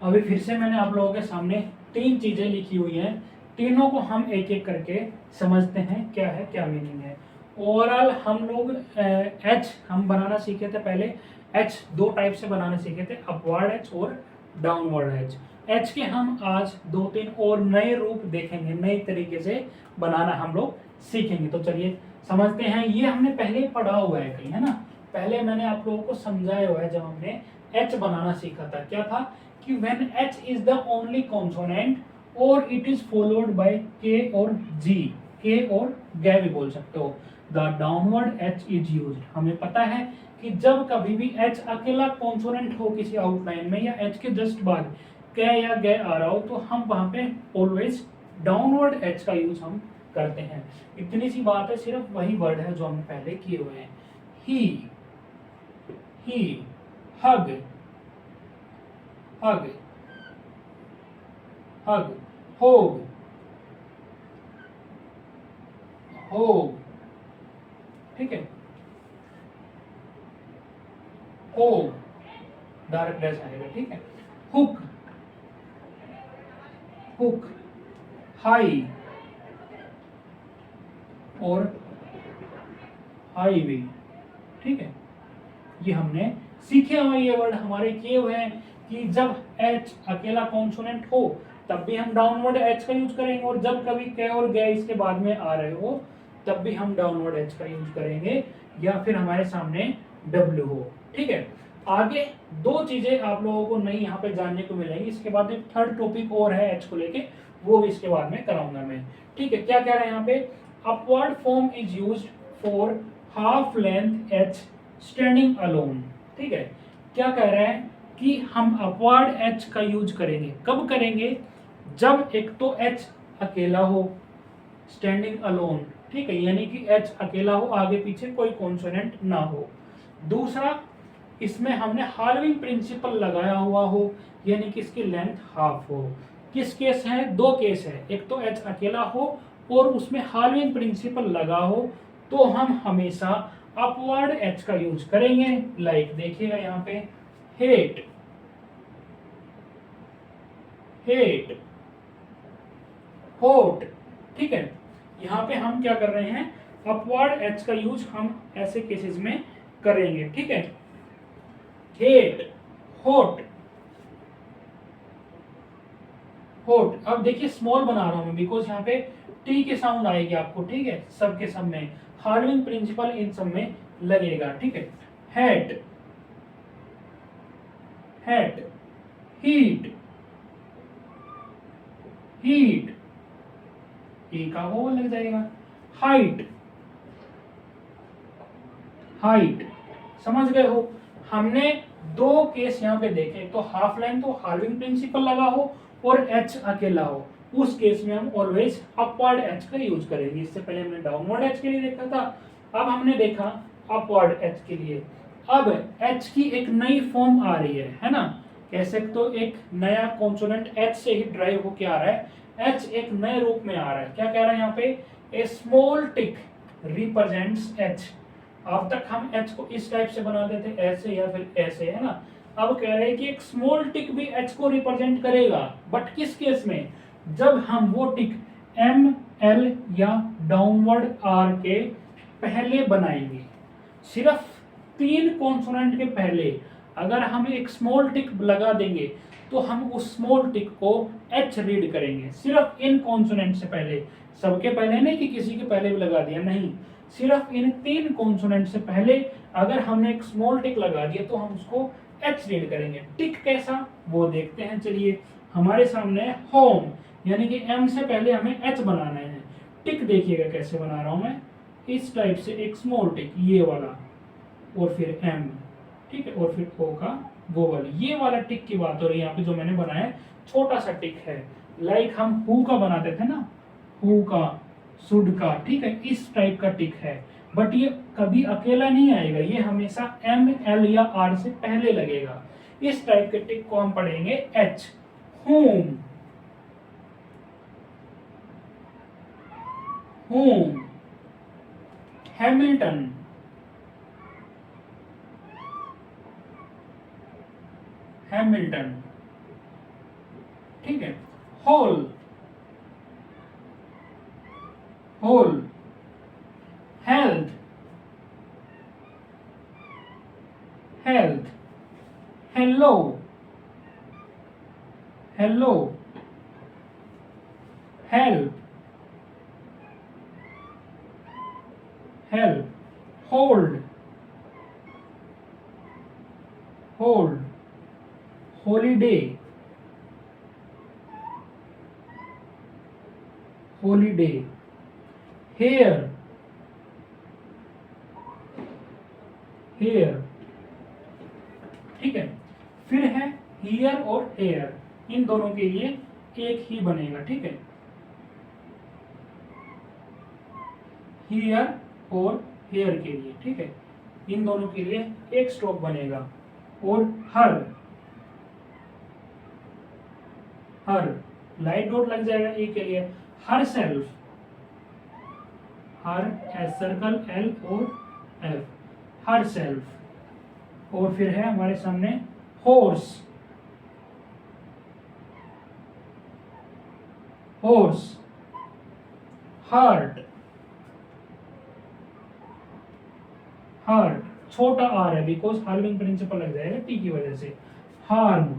अभी फिर से मैंने आप लोगों के सामने तीन चीजें लिखी हुई हैं, तीनों को हम एक एक करके समझते हैं क्या है, क्या मीनिंग है। ओवरऑल हम लोग एच हम बनाना सीखे थे पहले। एच दो टाइप से बनाना सीखे थे, अपवर्ड एच और डाउनवर्ड एच। एच के हम आज दो तीन और नए रूप देखेंगे, नए तरीके से बनाना हम लोग सीखेंगे। तो चलिए समझते हैं। ये हमने पहले पढ़ा हुआ है कहीं, है ना। पहले मैंने आप लोगों को समझाया हुआ है जब हमने एच बनाना सीखा था। क्या था कि when H is the only consonant और इट इज फॉलोड बाय के और जी, के और गे भी बोल सकते हो, the downward H is used. हमें पता है कि जब कभी भी एच अकेला कॉन्सोनेंट हो किसी आउटलाइन में या एच के जस्ट बाद कै या गे आ रहा हो, तो हम वहां पे ऑलवेज डाउनवर्ड एच का यूज हम करते हैं। इतनी सी बात है, सिर्फ वही वर्ड है जो हमने पहले किए हुए हैं। ही, हग, हग, हग, होग, होग, ठीक है, होग, डायरेक्ट डैश आएगा, ठीक है। हुक, हुक, हाई और हाईवे, ठीक है। ये हमने सीखे हुए, ये वर्ड हमारे किए हुए हैं कि जब एच अकेला कॉन्सोनेंट हो तब भी हम डाउनवर्ड एच का यूज करेंगे, और जब कभी के और गे इसके बाद में आ रहे हो तब भी हम डाउनवर्ड एच का यूज करेंगे, या फिर हमारे सामने डब्ल्यू हो, ठीक है। आगे दो चीजें आप लोगों को नई यहाँ पे जानने को मिलेंगी। इसके बाद एक थर्ड टॉपिक और है एच को लेके, वो भी इसके बाद में कराऊंगा मैं, ठीक है। क्या कह रहे हैं यहाँ पे, upward form is used for half length H standing alone, ठीक है। क्या कह रहे हैं कि हम अपवर्ड एच का यूज करेंगे, कब करेंगे, जब एक तो एच अकेला हो, स्टैंडिंग अलोन, ठीक है, यानी कि एच अकेला हो, आगे पीछे कोई कॉन्सोनेंट ना हो। दूसरा, इसमें हमने हार्विंग प्रिंसिपल लगाया हुआ हो, यानी कि इसकी लेंथ हाफ हो। किस केस है, दो केस है, एक तो एच अकेला हो और उसमें हार्विंग प्रिंसिपल लगा हो, तो हम हमेशा अपवर्ड एच का यूज करेंगे। लाइक देखिएगा यहाँ पे, हेट, हेट, होट, ठीक है। यहाँ पे हम क्या कर रहे हैं, अपवर्ड एच का यूज हम ऐसे केसेस में करेंगे, ठीक है। हेट, होट, होट। अब देखिए स्मॉल बना रहा हूं मैं, बिकॉज यहाँ पे टी के साउंड आएगी आपको, ठीक है, सबके सब में हार्विंग प्रिंसिपल इन सब में लगेगा, ठीक है। हेट, हेट, हीट, हीट, ई का ओ लग जाएगा। हाइट, हाइट, समझ गए हो। हमने दो केस यहाँ पे देखे, तो हाफ लाइन तो हार्विंग प्रिंसिपल लगा हो और एच अकेला हो, उस केस में हम ऑलवेज अपवर्ड एच का यूज करेंगे। इससे पहले हमने डाउनवर्ड एच के लिए देखा था, अब हमने देखा अपवर्ड एच के लिए। अब एच की एक नई फॉर्म आ रही है ना, कैसे, तो एक नया कॉन्सोनेंट एच से ही ड्राइव होके आ रहा है, एच एक नए रूप में आ रहा है। क्या कह रहा है यहाँ पे, ए स्मॉल टिक रिप्रेजेंट्स एच। अब तक हम एच को इस टाइप से बनाते थे, ऐसे या फिर ऐसे, है ना। अब कह रहे हैं कि एक स्मॉल टिक भी एच को रिप्रेजेंट करेगा, बट किस केस में, जब हम वो टिक एम, एल या डाउनवर्ड आर के पहले बनाएंगे। सिर्फ तीन कॉन्सोनेंट के पहले अगर हम एक स्मॉल टिक लगा देंगे तो हम उस स्मॉल टिक को एच रीड करेंगे, सिर्फ इन कॉन्सोनेंट से पहले। सबके पहले नहीं कि किसी के पहले भी लगा दिया, नहीं, सिर्फ इन तीन कॉन्सोनेंट से पहले अगर हमने एक स्मॉल टिक लगा दिया तो हम उसको एच रीड करेंगे। टिक कैसा, वो देखते हैं। चलिए, हमारे सामने है होम, यानी कि एम से पहले हमें एच बनाना है। टिक देखिएगा कैसे बना रहा हूं मैं, इस टाइप से एक स्मॉल टिक, ये वाला, और फिर एम, ठीक है, और फिर ओ का वो वाली, ये वाला टिक की बात हो रही है यहाँ पे। जो मैंने बनाया है छोटा सा टिक है, लाइक हम हु का बनाते थे ना, हु का, शुड का, ठीक है, इस टाइप का टिक है। बट ये कभी अकेला नहीं आएगा, ये हमेशा एम, एल या आर से पहले लगेगा। इस टाइप के टिक को हम पढ़ेंगे H. Home, home, Hamilton, Hamilton, ठीक है। Hole, hole, health, health, hello, hello, help, help, hold, hold, holiday, holiday, hair, hair, ठीक है। फिर है हियर और हेयर, इन दोनों के लिए एक ही बनेगा, ठीक है। हियर और हेयर के लिए, ठीक है, इन दोनों के लिए एक स्ट्रोक बनेगा। और हर, हर लाइट डॉट लग जाएगा ए के लिए। Her self, her ass circle L और एफ, हर सेल्फ। और फिर है हमारे सामने हॉर्स, हॉर्स, हार्ट, हार्ट छोटा आर है बिकॉज हार्मिंग प्रिंसिपल लग जाएगा टी की वजह से। हार्म,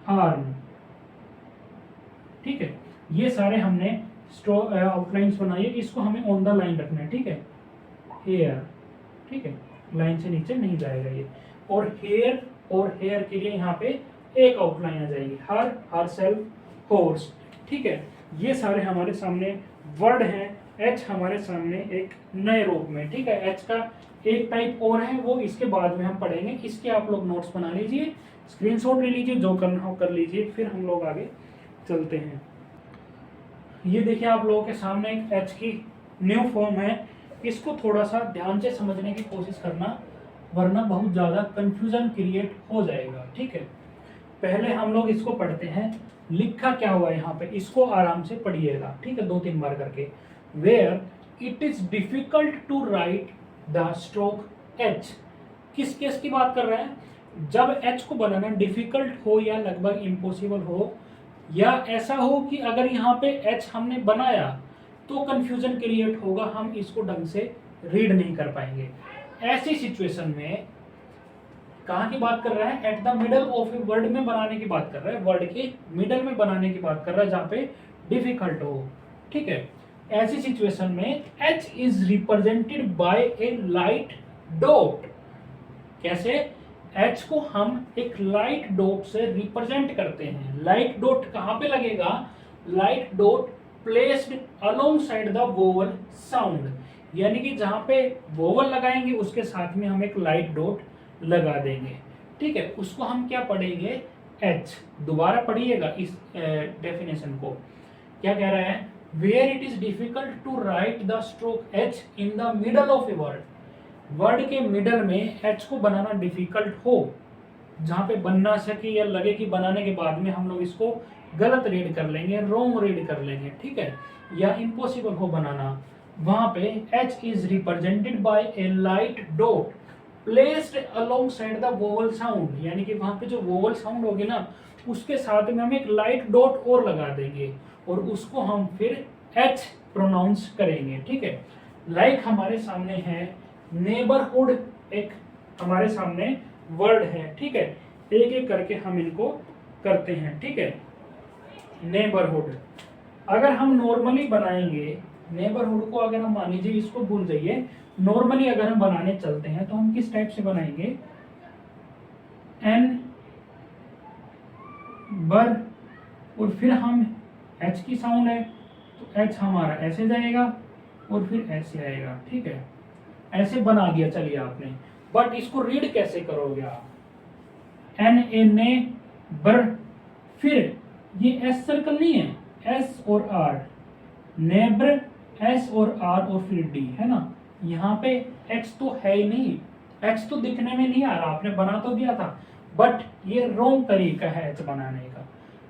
हार्म, ठीक है। ये सारे हमने आउटलाइंस बनाई है, इसको हमें ऑन द लाइन रखना है, ठीक है। हेयर, ठीक है, लाइन से नीचे नहीं जाएगा ये। और हेयर और हेयर के लिए यहाँ पे एक आउटलाइन आ जाएगी, हर सेल्फ, हॉर्स, ठीक है। ये सारे हमारे सामने वर्ड हैं। एच हमारे सामने एक नए रूप में, ठीक है। एच का एक टाइप और है, वो इसके बाद में हम पढ़ेंगे। इसके आप लोग नोट्स बना लीजिए, स्क्रीनशॉट ले लीजिए, जो करना हो कर लीजिए, फिर हम लोग आगे चलते हैं। ये देखिए आप लोगों के सामने एक एच की न्यू फॉर्म है। इसको थोड़ा सा ध्यान से समझने की कोशिश करना, वरना बहुत ज़्यादा कंफ्यूजन क्रिएट हो जाएगा, ठीक है। पहले हम लोग इसको पढ़ते हैं, लिखा क्या हुआ है यहाँ पे, इसको आराम से पढ़िएगा, ठीक है, 2-3 बार करके। Where it is difficult to write the stroke H. किस केस की बात कर रहे हैं? जब एच को बनाना डिफिकल्ट हो या लगभग इम्पॉसिबल हो, या ऐसा हो कि अगर यहाँ पे एच हमने बनाया तो कंफ्यूजन क्रिएट होगा, हम इसको ढंग से रीड नहीं कर पाएंगे। ऐसी सिचुएशन में कहाँ की बात कर रहा है? At the middle of a word में बनाने की बात कर रहा है, वर्ड के मिडल में बनाने की बात कर रहा है जहाँ पे डिफिकल्ट हो, ठीक है। ऐसी सिचुएशन में H is represented by A light dot. कैसे? एच को हम एक लाइट डॉट से रिप्रेजेंट करते हैं। लाइट डॉट कहाँ पे लगेगा? Light dot placed along side the vowel sound, यानी कि जहां पे वोवल लगाएंगे उसके साथ में हम एक लाइट डॉट लगा देंगे, ठीक है। उसको हम क्या पढ़ेंगे? एच। दोबारा पढ़िएगा इस डेफिनेशन को। क्या कह रहा है? Where it is difficult to write the stroke H in the middle of a word. Word के मिडल में एच को बनाना डिफिकल्ट हो, जहां पे बन ना सके या लगे कि बनाने के बाद में हम लोग इसको गलत रीड कर लेंगे, रॉन्ग रीड कर लेंगे, ठीक है, या इम्पॉसिबल हो बनाना, वहां पे H is represented by A light dot placed along side the vowel sound, यानी कि वहां पे जो वोवल साउंड होगी ना उसके साथ में हम एक लाइट डॉट और लगा देंगे और उसको हम फिर एच प्रोनाउंस करेंगे, ठीक है। लाइक हमारे सामने है नेबरहुड, एक हमारे सामने वर्ड है, ठीक है। एक एक करके हम इनको करते हैं, ठीक है। नेबरहुड अगर हम नॉर्मली बनाएंगे, नेबरहुड को अगर हम मान लीजिए, इसको भूल जाइए, नॉर्मली अगर हम बनाने चलते हैं तो हम किस टाइप से बनाएंगे? एन बर, और फिर हम एच की साउंड है तो एच हमारा ऐसे जाएगा और फिर ऐसे आएगा, ठीक है। ऐसे बना दिया चलिए आपने, बट इसको रीड कैसे करोगे आप? एन ए ने बर, फिर ये एस सर्कल नहीं है, एस और आर, नेबर, एस और आर और फिर डी, है ना। यहाँ पे एक्स तो है ही नहीं, एक्स तो दिखने में नहीं आ रहा, आपने बना तो दिया था, बट ये रॉन्ग तरीका है एच बनाने का।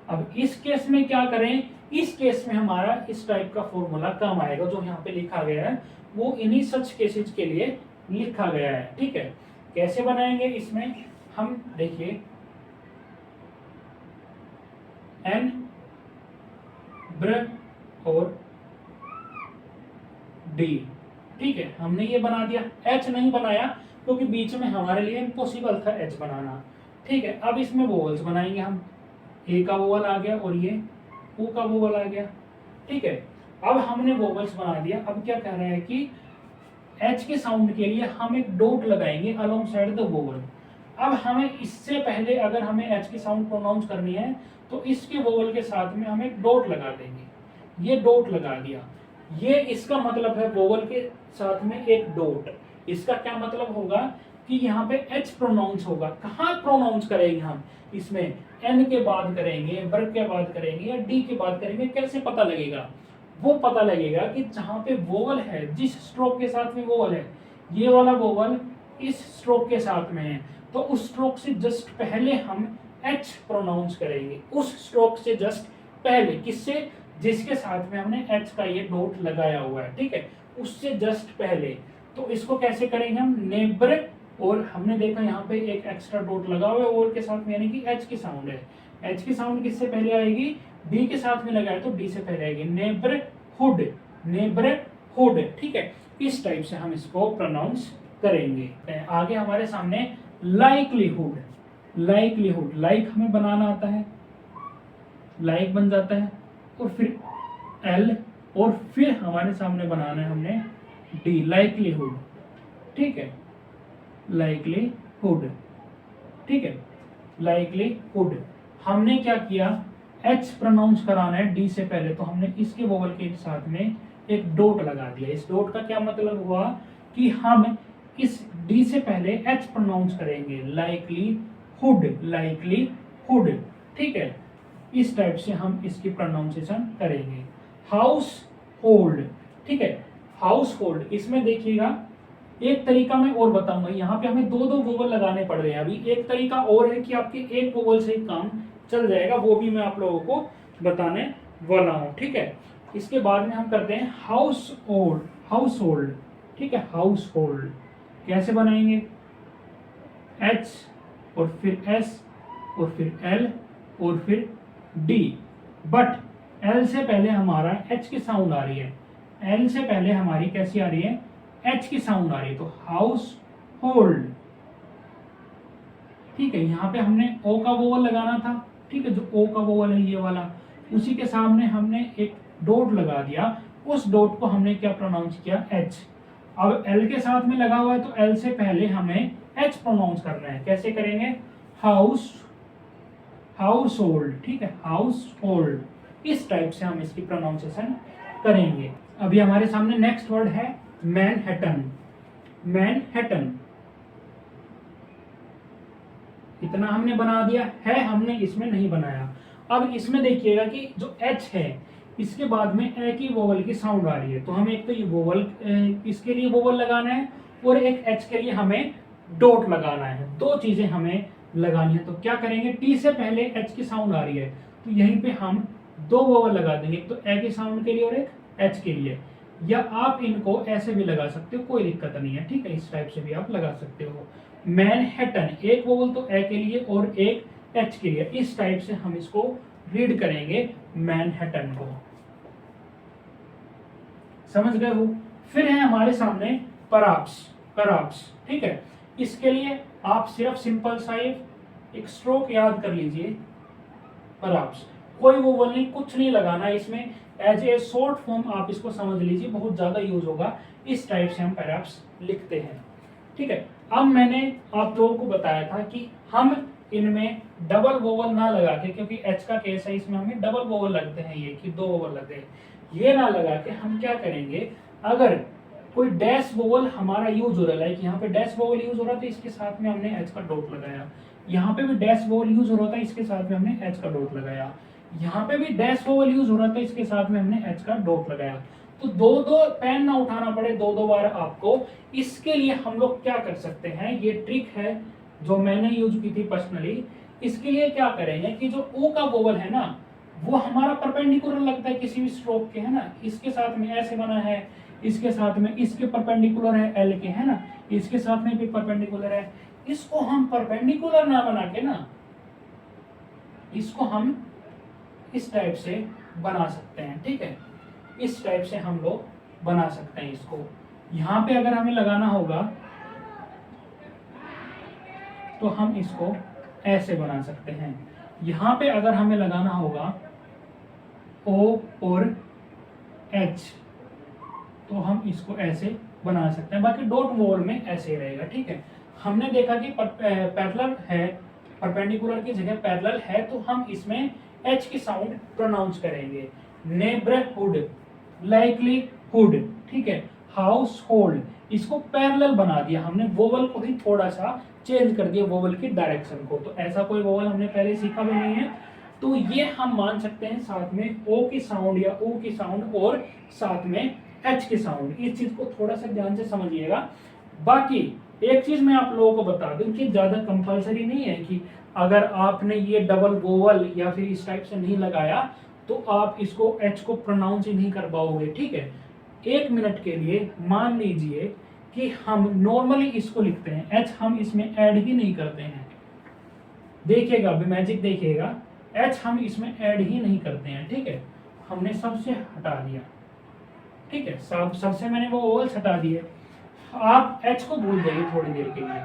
अब इस केस में क्या करें? इस केस में हमारा इस टाइप का फॉर्मूला काम आएगा, जो यहाँ पे लिखा गया है वो इन्हीं सच केसेस के लिए लिखा गया है, ठीक है। कैसे बनाएंगे इसमें हम? देखिए, एन ब्र और डी। ठीक है, हमने ये बना दिया। एच नहीं बनाया क्योंकि बीच में हमारे लिए इम्पॉसिबल था एच बनाना। ठीक है, अब इसमें वोवल्स बनाएंगे हम। ए का वोवल आ गया और ये ओ का वोवल आ गया। ठीक है, अब हमने वोवल्स बना दिया। अब क्या कह रहा है कि एच के साउंड के लिए हम एक डॉट लगाएंगे अलोंग साइड द वोवल। अब हमें इससे पहले अगर हमें एच की साउंड प्रोनाउंस करनी है तो इसके वोवल के साथ में हम एक डॉट लगा देंगे। ये डॉट लगा दिया, ये इसका मतलब है वोवल के साथ में एक डॉट। इसका क्या मतलब होगा कि यहाँ पे एच प्रोनाउंस होगा। कहाँ प्रोनाउंस करेंगे हम? इसमें एन के बाद करेंगे, वर्ग के बाद करेंगे या डी के बाद करेंगे? कैसे पता लगेगा? वो पता लगेगा कि जहां पे वोवल है, जिस स्ट्रोक के साथ में वोवल है, ये वाला वोवल इस स्ट्रोक के साथ में है, तो उस स्ट्रोक से जस्ट पहले हम एच प्रोनाउंस करेंगे। उस स्ट्रोक से जस्ट पहले, किससे? जिसके साथ में हमने एच का ये डॉट लगाया हुआ है। ठीक है, उससे जस्ट पहले। तो इसको कैसे करेंगे हम? नेबर, और हमने देखा यहाँ पे एक एक्स्ट्रा डॉट लगा हुआ है और के साथ में, यानी कि एच की साउंड है। एच की साउंड किससे पहले आएगी? डी के साथ में लगाया तो डी से पहले आएगी। Neighbourhood, neighbourhood. ठीक है, इस टाइप से हम इसको प्रोनाउंस करेंगे। आगे हमारे सामने लाइकलीहुड। लाइकलीहुड, लाइक हमें बनाना आता है, लाइक बन जाता है, और फिर एल, और फिर हमारे सामने बनाना है हमने डी, लाइकलीहुड। ठीक है, लाइकलीहुड। ठीक है, लाइकलीहुड। हमने क्या किया? एच प्रोनाउंस कराना है डी से पहले, तो हमने इसके वोवल के साथ में एक डॉट लगा दिया। इस डॉट का क्या मतलब हुआ कि हम इस डी से पहले एच प्रोनाउंस करेंगे, लाइकलीहुड, लाइकलीहुड। ठीक है, इस टाइप से हम इसकी प्रोनाउंसिएशन करेंगे। House hold. ठीक है, हाउस होल्ड, इसमें देखिएगा एक तरीका मैं और बताऊंगा। यहाँ पे हमें दो दो वोवल लगाने पड़ रहे हैं। अभी एक तरीका और है कि आपके एक वोवल से ही काम चल जाएगा, वो भी मैं आप लोगों को बताने वाला हूँ। ठीक है, इसके बाद में हम करते हैं हाउस होल्ड। हाउस होल्ड, ठीक है, हाउस होल्ड कैसे बनाएंगे? एच और फिर एस और फिर एल और फिर डी, बट एल से पहले हमारा एच की साउंड आ रही है, एल से पहले हमारी कैसी आ रही है? एच की साउंड आ रही है, तो हाउस होल्ड। ठीक है, यहाँ पे हमने ओ का वोवल लगाना था। ठीक है, जो ओ का वोवल है ये वाला, उसी के सामने हमने एक डॉट लगा दिया। उस डॉट को हमने क्या प्रोनाउंस किया? एच। अब एल के साथ में लगा हुआ है तो एल से पहले हमें एच प्रोनाउंस करना है। कैसे करेंगे? House, house hold. ठीक है, हाउस होल्ड। इस टाइप से हम इसकी प्रोनाउंसिएशन करेंगे। अभी हमारे सामने नेक्स्ट वर्ड है मैनहट्टन। मैनहट्टन, इतना हमने बना दिया है, हमने इसमें नहीं बनाया। अब इसमें देखिएगा कि जो एच है इसके बाद में ए की वोवल की साउंड आ रही है, तो हमें एक तो ये वोवल, इसके लिए वोवल लगाना है, और एक एच के लिए हमें डॉट लगाना है। दो चीजें हमें लगानी है। तो क्या करेंगे? टी से पहले एच की साउंड आ रही है, तो यहीं पे हम दो वोवल लगा देंगे, एक तो ए की साउंड के लिए और एक एच के लिए। या आप इनको ऐसे भी लगा सकते हो, कोई दिक्कत नहीं है। ठीक है, इस टाइप से भी आप लगा सकते हो। मैनहट्टन, एक वोवल तो ए के लिए और एक एच के लिए। इस टाइप से हम इसको रीड करेंगे, मैनहट्टन को। समझ गए हो? फिर है हमारे सामने परहैप्स। परहैप्स, ठीक है, इसके लिए आप सिर्फ सिंपल सा एक स्ट्रोक याद कर लीजिए। परहैप्स, कोई वोवल नहीं, कुछ नहीं लगाना इसमें। एज ए शॉर्ट फॉर्म आप इसको समझ लीजिए, बहुत ज्यादा यूज होगा। इस टाइप से हम परहैप्स लिखते हैं। ठीक है, अब मैंने आप लोगों को बताया था कि हम इनमें डबल वोवल ना लगा के, क्योंकि एच का केस है, इसमें हमें डबल वोवल लगते हैं, ये कि दो वोवल लगते हैं, ये ना लगा के हम क्या करेंगे? अगर कोई डैश वोवल हमारा यूज हो रहा है, लाइक यहाँ पे डैश वोवल यूज हो रहा था, इसके साथ में हमने एच का डॉट लगाया। यहाँ पे भी डैश वोवल यूज हो रहा था, इसके साथ में हमने एच का डॉट लगाया। यहाँ पे भी डैश वोवल यूज हो रहा था, इसके साथ में हमने एच का डॉट लगाया। तो दो दो पेन ना उठाना पड़े दो दो बार आपको। इसके लिए हम लोग क्या कर सकते हैं, ये ट्रिक है जो मैंने यूज की थी पर्सनली। इसके लिए क्या करेंगे कि जो ओ का वोवल है ना, वो हमारा परपेंडिकुलर लगता है किसी भी स्ट्रोक के, है ना। इसके साथ में ऐसे बना है, इसके साथ में इसके परपेंडिकुलर है एल के, है ना, इसके साथ में भी परपेंडिकुलर है। इसको हम परपेंडिकुलर ना बना के ना, इसको हम इस टाइप से बना सकते हैं। ठीक है, इस टाइप से हम लोग बना सकते हैं इसको। यहाँ पे अगर हमें लगाना होगा तो हम इसको ऐसे बना सकते हैं। यहाँ पे अगर हमें लगाना होगा O और H तो हम इसको ऐसे बना सकते हैं। बाकी डॉट वॉल में ऐसे रहेगा, ठीक है। हमने देखा कि पैरेलल है, परपेंडिकुलर की जगह पैरेलल है, तो हम इसमें H की साउंड प्रोनाउंस करेंगे। नेबरहुड, लाइकलीहुड, ठीक है। हाउस होल्ड, इसको पैरेलल बना दिया हमने, वोवल को ही थोड़ा सा चेंज कर दिया, वोवल की डायरेक्शन को। तो ऐसा कोई वोवल हमने पहले सीखा भी नहीं है, तो ये हम मान सकते हैं साथ में ओ की साउंड या ऊ की साउंड और साथ में एच की साउंड। इस चीज को थोड़ा सा ध्यान से समझिएगा। बाकी एक चीज मैं आप लोगों को बता दूं कि ज्यादा कंपलसरी नहीं है कि अगर आपने ये डबल वोवल या फिर इस टाइप से नहीं लगाया तो आप इसको एच को प्रोनाउंस ही नहीं कर पाओगे, ठीक है। 1 मिनट के लिए मान लीजिए कि हम नॉर्मली इसको लिखते हैं, एच हम इसमें ऐड ही नहीं करते हैं। देखिएगा अभी मैजिक देखिएगा, एच हम इसमें ऐड ही नहीं करते हैं, ठीक है। हमने सबसे हटा दिया, ठीक है, सबसे मैंने वो वोवल्स हटा दिए। आप एच को भूल जाइए थोड़ी देर के लिए,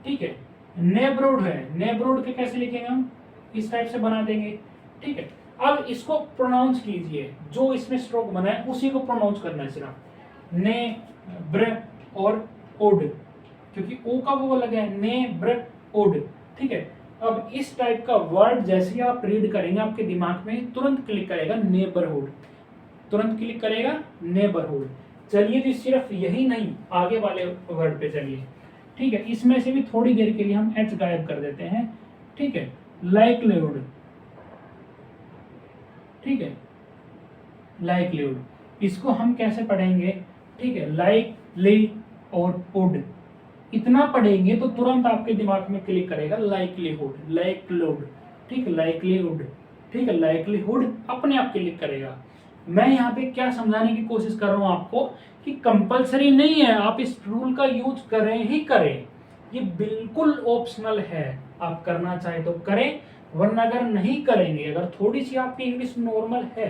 ठीक है। नेबरहुड है, नेबरहुड के कैसे लिखेंगे हम, इस टाइप से बना देंगे, ठीक है। अब इसको प्रोनाउंस कीजिए, जो इसमें स्ट्रोक बना है उसी को प्रोनाउंस करना है सिर्फ। ने ब्र और ओड, क्योंकि ओ का वो लगा है, ने ब्र ओड, ठीक है। अब इस टाइप का वर्ड जैसे ही आप रीड करेंगे आपके दिमाग में तुरंत क्लिक करेगा नेबरहुड, तुरंत क्लिक करेगा नेबरहुड। चलिए तो सिर्फ यही नहीं, आगे वाले वर्ड पे चलिए, ठीक है। इसमें से भी थोड़ी देर के लिए हम एच गायब कर देते हैं, ठीक है। लाइकलीहुड, ठीक है, लाइकलीहुड, इसको हम कैसे पढ़ेंगे, ठीक है। लाइक ली और हुड, इतना पढ़ेंगे तो तुरंत आपके दिमाग में क्लिक करेगा लाइकलीहुड, लाइकलीहुड, ठीक है, लाइकलीहुड, ठीक है, लाइकलीहुड अपने आप क्लिक करेगा। मैं यहाँ पे क्या समझाने की कोशिश कर रहा हूँ आपको कि कंपलसरी नहीं है आप इस रूल का यूज करें ही करें, ये बिल्कुल ऑप्शनल है। आप करना चाहे तो करें, वरना अगर नहीं करेंगे, अगर थोड़ी सी आपकी इंग्लिश नॉर्मल है,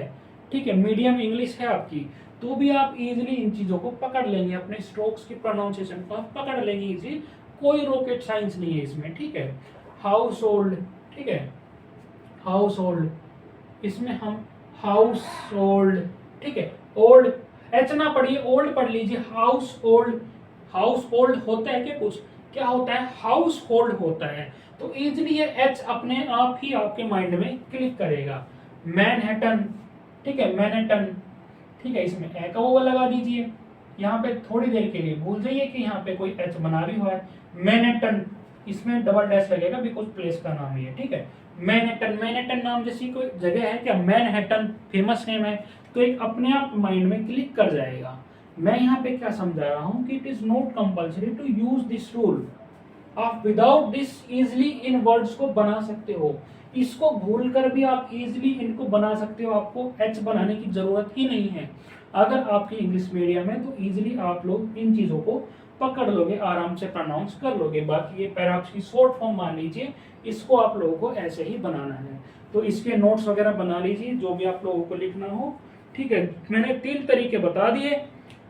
ठीक है, मीडियम इंग्लिश है आपकी, तो भी आप इजीली इन चीजों को पकड़ लेंगे, अपने स्ट्रोक्स की प्रोनाउंसिएशन को आप पकड़ लेंगे इजी। कोई रॉकेट साइंस नहीं है इसमें, ठीक है। हाउस होल्ड, ठीक है, हाउस होल्ड, इसमें हम हाउस होल्ड, ठीक है। ओल्ड, एच ना पढ़िए, ओल्ड पढ़ लीजिए। हाउस होल्ड, हाउस होल्ड होता है क्या कुछ, क्या होता है, हाउस होल्ड होता है। तो इजीली ये एच अपने आप ही आपके माइंड में क्लिक करेगा। मैनहट्टन, ठीक है, मैनहट्टन, ठीक है, इसमें ए का वो लगा दीजिए। यहाँ पे थोड़ी देर के लिए भूल जाइए कि यहाँ पे कोई एच बना भी हुआ है। मैनहट्टन, इसमें डबल डैश लगेगा बिकॉज प्लेस का नाम ही है, ठीक है। मैनहट्टन, मैनहट्टन नाम जैसी कोई जगह है क्या, मैनहट्टन फेमस नेम है, तो एक अपने आप माइंड में क्लिक कर जाएगा। मैं यहाँ पे क्या समझा रहा हूँ कि it is not compulsory to use this rule, आप विदाउट दिस इजिली इन वर्ड्स को बना सकते हो। इसको भूलकर भी आप इजिली इनको बना सकते हो, आपको एच बनाने की जरूरत ही नहीं है। अगर आपकी इंग्लिश मीडियम है तो इजिली आप लोग इन चीजों को पकड़ लोगे, आराम से प्रोनाउंस कर लोगे। बाकी ये पैराग्राफ्स की शॉर्ट फॉर्म मान लीजिए, इसको आप लोगों को ऐसे ही बनाना है। तो इसके नोट्स वगैरह बना लीजिए जो भी आप लोगों को लिखना हो, ठीक है। मैंने 3 तरीके बता दिए,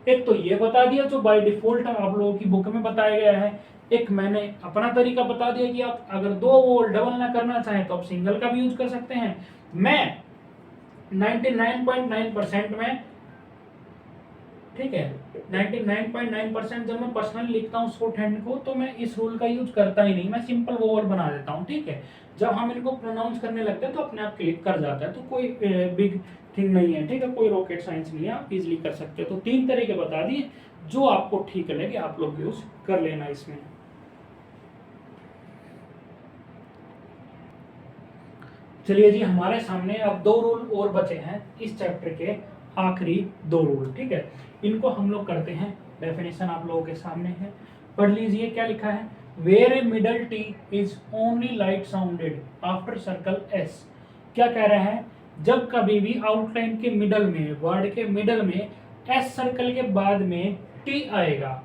एक तो ये बता दिया जो बाय डिफॉल्ट आप लोगों की बुक में बताया गया है, एक मैंने अपना तरीका बता दिया कि आप अगर 2 वोल डबल ना करना चाहें तो आप सिंगल का भी यूज कर सकते हैं। मैं 99.9% में, ठीक है, 99.9% जब मैं पर्सनली लिखता हूँ शॉर्ट हैंड को तो मैं इस रूल का यूज करता ही नहीं, मैं सिंपल वोवल बना देता हूँ, ठीक है। जब हम इनको प्रोनाउंस करने लगते हैं तो अपने आप क्लिक कर जाता है, तो कोई बिग थिंग नहीं है, ठीक है, कोई रॉकेट साइंस नहीं है, आप इजिली कर सकते हो। तो 3 तरीके बता दिए, जो आपको ठीक लगे आप लोग यूज कर लेना इसमें। चलिए जी, हमारे सामने अब 2 रूल और बचे हैं इस चैप्टर के, आखिरी 2 रूल, ठीक है। इनको हम लोग करते हैं। डेफिनेशन आप लोगों के सामने है, पढ़ लीजिए क्या लिखा है। Where a middle T is only light sounded after circle S. क्या कह रहा है, जब कभी भी आउटलाइन के मिडल में, वर्ड के मिडल में एस सर्कल के बाद में टी आएगा,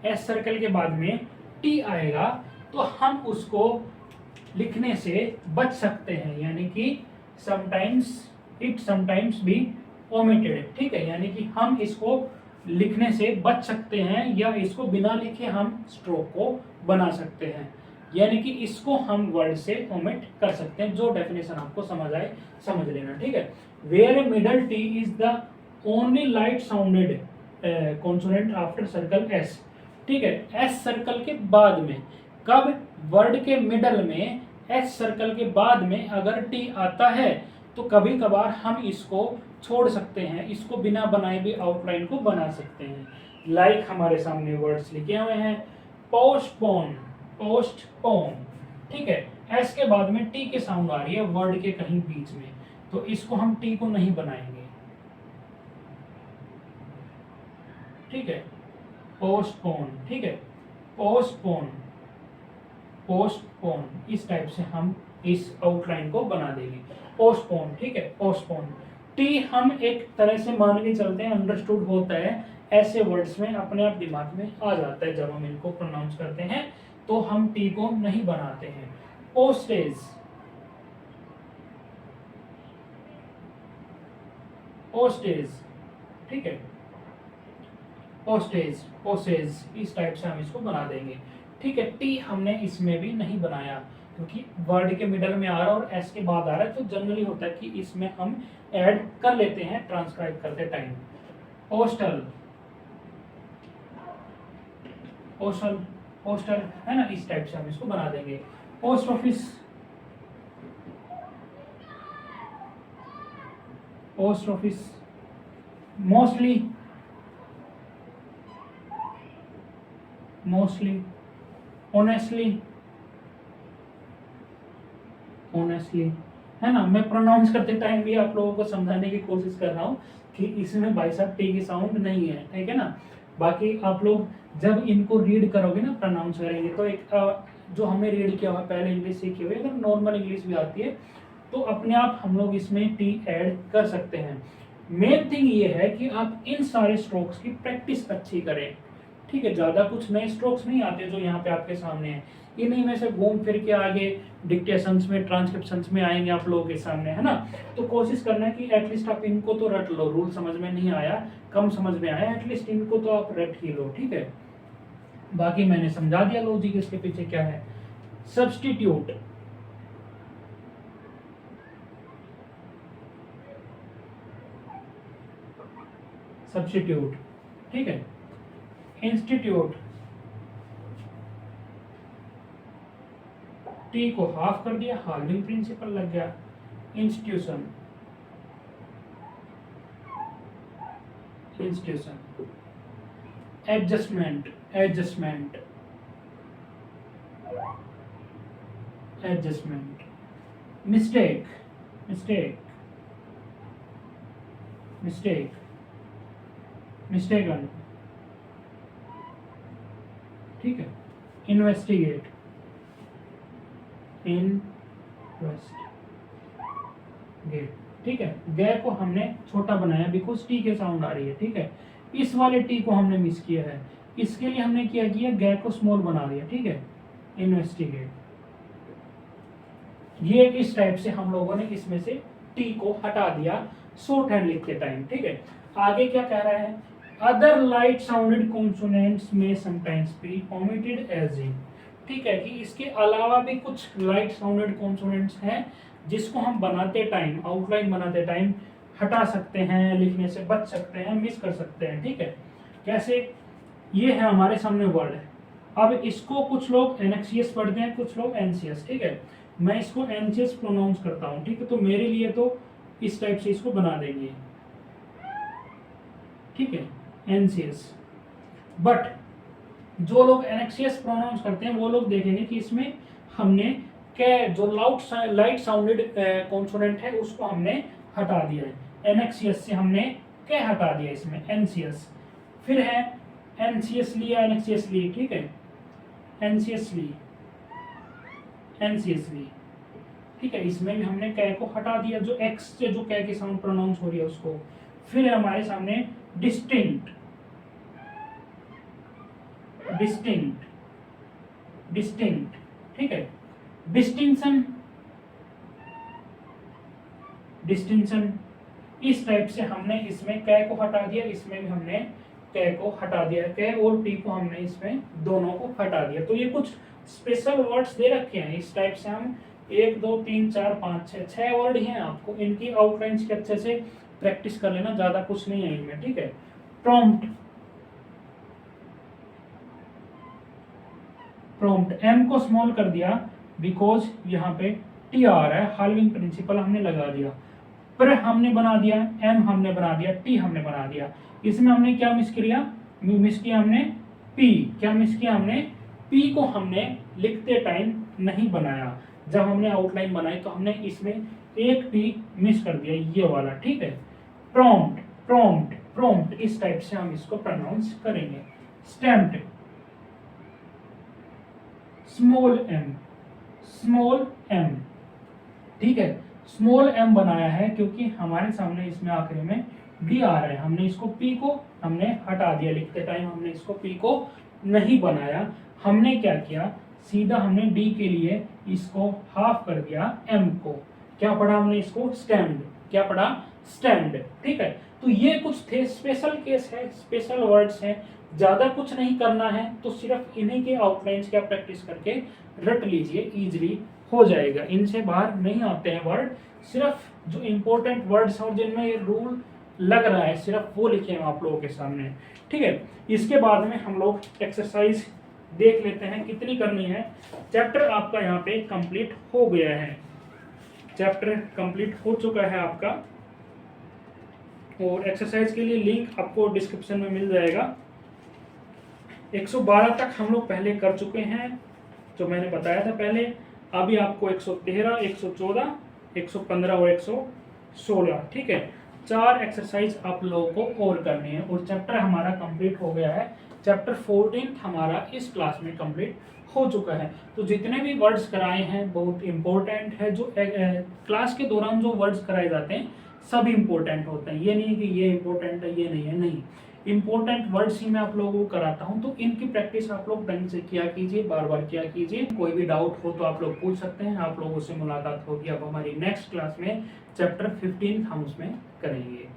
एस सर्कल के बाद में टी आएगा, तो हम उसको लिखने से बच सकते हैं, यानी कि sometimes it sometimes be omitted, ठीक है, यानी कि हम इसको लिखने से बच सकते हैं या इसको बिना लिखे हम स्ट्रोक को बना सकते हैं, यानी कि इसको हम वर्ड से ओमिट कर सकते हैं। जो डेफिनेशन आपको समझ आए समझ लेना, ठीक है। Where a middle T is the only light sounded consonant after circle S, ठीक है, एस सर्कल के बाद में, कब, वर्ड के मिडल में एस सर्कल के बाद में अगर टी आता है तो कभी कभार हम इसको छोड़ सकते हैं, इसको बिना बनाए भी आउटलाइन को बना सकते हैं। लाइक हमारे सामने वर्ड्स लिखे हुए हैं, पोस्टपोन, पोस्टपोन, ठीक है, एस के बाद में टी के साउंड आ रही है वर्ड के कहीं बीच में, तो इसको हम टी को नहीं बनाएंगे, ठीक है, पोस्टपोन, ठीक है, पोस्टपोन, पोस्टपोन, इस टाइप से हम इस आउटलाइन को बना देंगे, पोस्टपोन, ठीक है, पोस्टपोन। टी हम एक तरह से मान के चलते हैं, अंडरस्टूड होता है, ऐसे वर्ड्स में अपने आप दिमाग में आ जाता है, जब हम इनको प्रोनाउंस करते हैं तो हम टी को नहीं बनाते हैं। पोस्टेज, पोस्टेज, ठीक है, पोस्टेज, पोस्टेज, इस टाइप से हम इसको बना देंगे, ठीक है। टी हमने इसमें भी नहीं बनाया क्योंकि वर्ड के मिडल में आ रहा है और एस के बाद आ रहा है, तो जनरली होता है कि इसमें हम ऐड कर लेते हैं ट्रांसक्राइब करते टाइम। पोस्टल, पोस्टल, पोस्टल, है ना, इस टाइप से हम इसको बना देंगे। Post office, post office, mostly, mostly, honestly, honestly, है ना। मैं प्रोनाउंस करते टाइम भी आप लोगों को समझाने की कोशिश कर रहा हूँ कि इसमें भाई साहब टी की साउंड नहीं है, ठीक है ना। बाकी आप लोग जब इनको रीड करोगे ना, प्रोनाउंस करेंगे, तो एक जो हमने रीड किया हुआ पहले इंग्लिश सीखी हुई, अगर नॉर्मल इंग्लिश भी आती है तो अपने आप हम लोग इसमें टी ऐड कर सकते हैं। मेन थिंग ये है कि आप इन सारे स्ट्रोक्स की प्रैक्टिस अच्छी करें, ठीक है। ज़्यादा कुछ नए स्ट्रोक्स नहीं आते जो यहाँ पे आपके सामने हैं, इन्हीं में से घूम फिर के आगे डिक्टेशंस में, ट्रांसक्रिप्शंस में आएंगे आप लोगों के सामने, है ना। तो कोशिश करना है कि एटलीस्ट आप इनको तो रट लो, रूल समझ में नहीं आया, कम समझ में आया, एटलीस्ट इनको तो आप रट ही लो, ठीक है। बाकी मैंने समझा दिया लॉजिक इसके पीछे क्या है। सब्स्टिट्यूट, सब्स्टिट्यूट, ठीक है। इंस्टीट्यूट, टी को हाफ कर दिया, हार्विंग प्रिंसिपल लग गया। Institution, institution. Adjustment, adjustment, adjustment. Mistake, mistake, mistake, mistaken, ठीक है। इन्वेस्टिगेट, इन्वेस्टिगेट, ठीक है। गे को हमने छोटा बनाया बिकॉज टी के साउंड आ रही है, ठीक है। इस वाले टी को हमने मिस किया है, इसके लिए हमने क्या किया, गे को स्मॉल बना दिया, ठीक है। इन्वेस्टिगेट, ये इस टाइप से हम लोगों ने इसमें से टी को हटा दिया शॉर्ट हैंड लिखते टाइम, ठीक है। आगे क्या कह रहा है, अदर लाइट साउंडेड कॉन्सोनेंट्स में sometimes be omitted as in, ठीक है, कि इसके अलावा भी कुछ लाइट साउंडेड कॉन्सोनेंट्स हैं जिसको हम बनाते टाइम, आउटलाइन बनाते टाइम हटा सकते हैं, लिखने से बच सकते हैं, मिस कर सकते हैं, ठीक है। कैसे, ये है हमारे सामने वर्ड है, अब इसको कुछ लोग एनएक्सियस पढ़ते हैं, कुछ लोग एनसीएस, ठीक है। मैं इसको एनसीएस प्रोनाउंस करता हूँ, ठीक है, तो मेरे लिए तो इस टाइप से इसको बना देंगे, ठीक है, एनसीएस। बट जो लोग एनएक्सियस प्रोनाउंस करते हैं वो लोग देखेंगे कि इसमें हमने के जो लाइट साउंडेड कॉन्सोनेंट है उसको हमने हटा दिया है, एनएक्सियस से हमने के हटा दिया, इसमें एनसीएस। फिर है एनसीएसली या एनएक्सियसली, ठीक है, एनसीएसली, एनसीएसली, ठीक है, इसमें भी हमने कै को हटा दिया, जो एक्स से जो कै की साउंड प्रोनाउंस हो रही है उसको। फिर है हमारे सामने डिस्टिंक्ट, डिस्टिंक्ट, डिस्टिंक्ट, ठीक है। डिस्टिंक्शन, डिस्टिंक्शन, इस टाइप से हमने इसमें कै को हटा दिया, इसमें भी हमने कै को हटा दिया, कै और टी को हमने इसमें दोनों को हटा दिया। तो ये कुछ स्पेशल वर्ड्स दे रखे हैं, इस टाइप से हम 1 2 3 4 5 6 वर्ड हैं, आपको इनकी आउटलाइंस के अच्छे से प्रैक्टिस कर लेना, ज्यादा कुछ नहीं है इनमें, ठीक है। प्रॉम्प्ट, प्रॉम्प्ट एम को स्मॉल कर दिया बिकॉज यहाँ पे टी आ रहा है, हाल्विंग प्रिंसिपल हमने लगा दिया, पर हमने बना दिया, एम हमने बना दिया, टी हमने बना दिया। इसमें हमने क्या मिस किया हमने पी, क्या मिस किया हमने पी को हमने लिखते टाइम नहीं बनाया, जब हमने आउटलाइन बनाई तो हमने इसमें एक पी मिस कर दिया, ये वाला, ठीक है। प्रॉम्प्ट, प्रॉम्प्ट, प्रॉम्प्ट इस टाइप से हम इसको प्रोनाउंस करेंगे। Stamped, small M, small M, ठीक है। स्मॉल एम बनाया है क्योंकि हमारे सामने इसमें आखिरी में डी आ रहा है, हमने इसको पी को हमने हटा दिया, लिखते टाइम हमने इसको पी को नहीं बनाया। हमने क्या किया, सीधा हमने डी के लिए इसको हाफ कर दिया, एम को क्या पढ़ा हमने, इसको स्टैंड, क्या पढ़ा, स्टैंड, ठीक है। तो ये कुछ थे स्पेशल केस है, स्पेशल वर्ड्स हैं, ज्यादा कुछ नहीं करना है, तो सिर्फ इन्हीं के आउटलाइंस क्या प्रैक्टिस करके रट लीजिए, इजीली हो जाएगा। इनसे बाहर नहीं आते हैं वर्ड, सिर्फ जो इंपॉर्टेंट वर्ड्स और जिनमें ये रूल लग रहा है सिर्फ वो लिखे हैं आप लोगों के सामने, ठीक है। इसके बाद में हम लोग एक्सरसाइज देख लेते हैं कितनी करनी है। चैप्टर आपका यहाँ पे कंप्लीट हो गया है, चैप्टर कंप्लीट हो चुका है आपका, और एक्सरसाइज के लिए लिंक आपको डिस्क्रिप्शन में मिल जाएगा। 112 तक हम लोग पहले कर चुके हैं, जो मैंने बताया था पहले। अभी आपको 113, 114, 115 और 116, ठीक है, 4 एक्सरसाइज आप लोगों को और करनी है, और चैप्टर हमारा कंप्लीट हो गया है। चैप्टर 14 हमारा इस क्लास में कंप्लीट हो चुका है। तो जितने भी वर्ड्स कराए हैं बहुत इंपॉर्टेंट है, जो क्लास के दौरान जो वर्ड्स कराए जाते हैं सब इंपॉर्टेंट होते हैं, ये नहीं कि ये इंपॉर्टेंट है ये नहीं है, नहीं, इंपॉर्टेंट वर्ड्स ही मैं आप लोगों को कराता हूं। तो इनकी प्रैक्टिस आप लोग ढंग से किया कीजिए, बार बार किया कीजिए। कोई भी डाउट हो तो आप लोग पूछ सकते हैं, आप लोगों से मुलाकात होगी अब हमारी नेक्स्ट क्लास में, चैप्टर 15 हम उसमें करेंगे।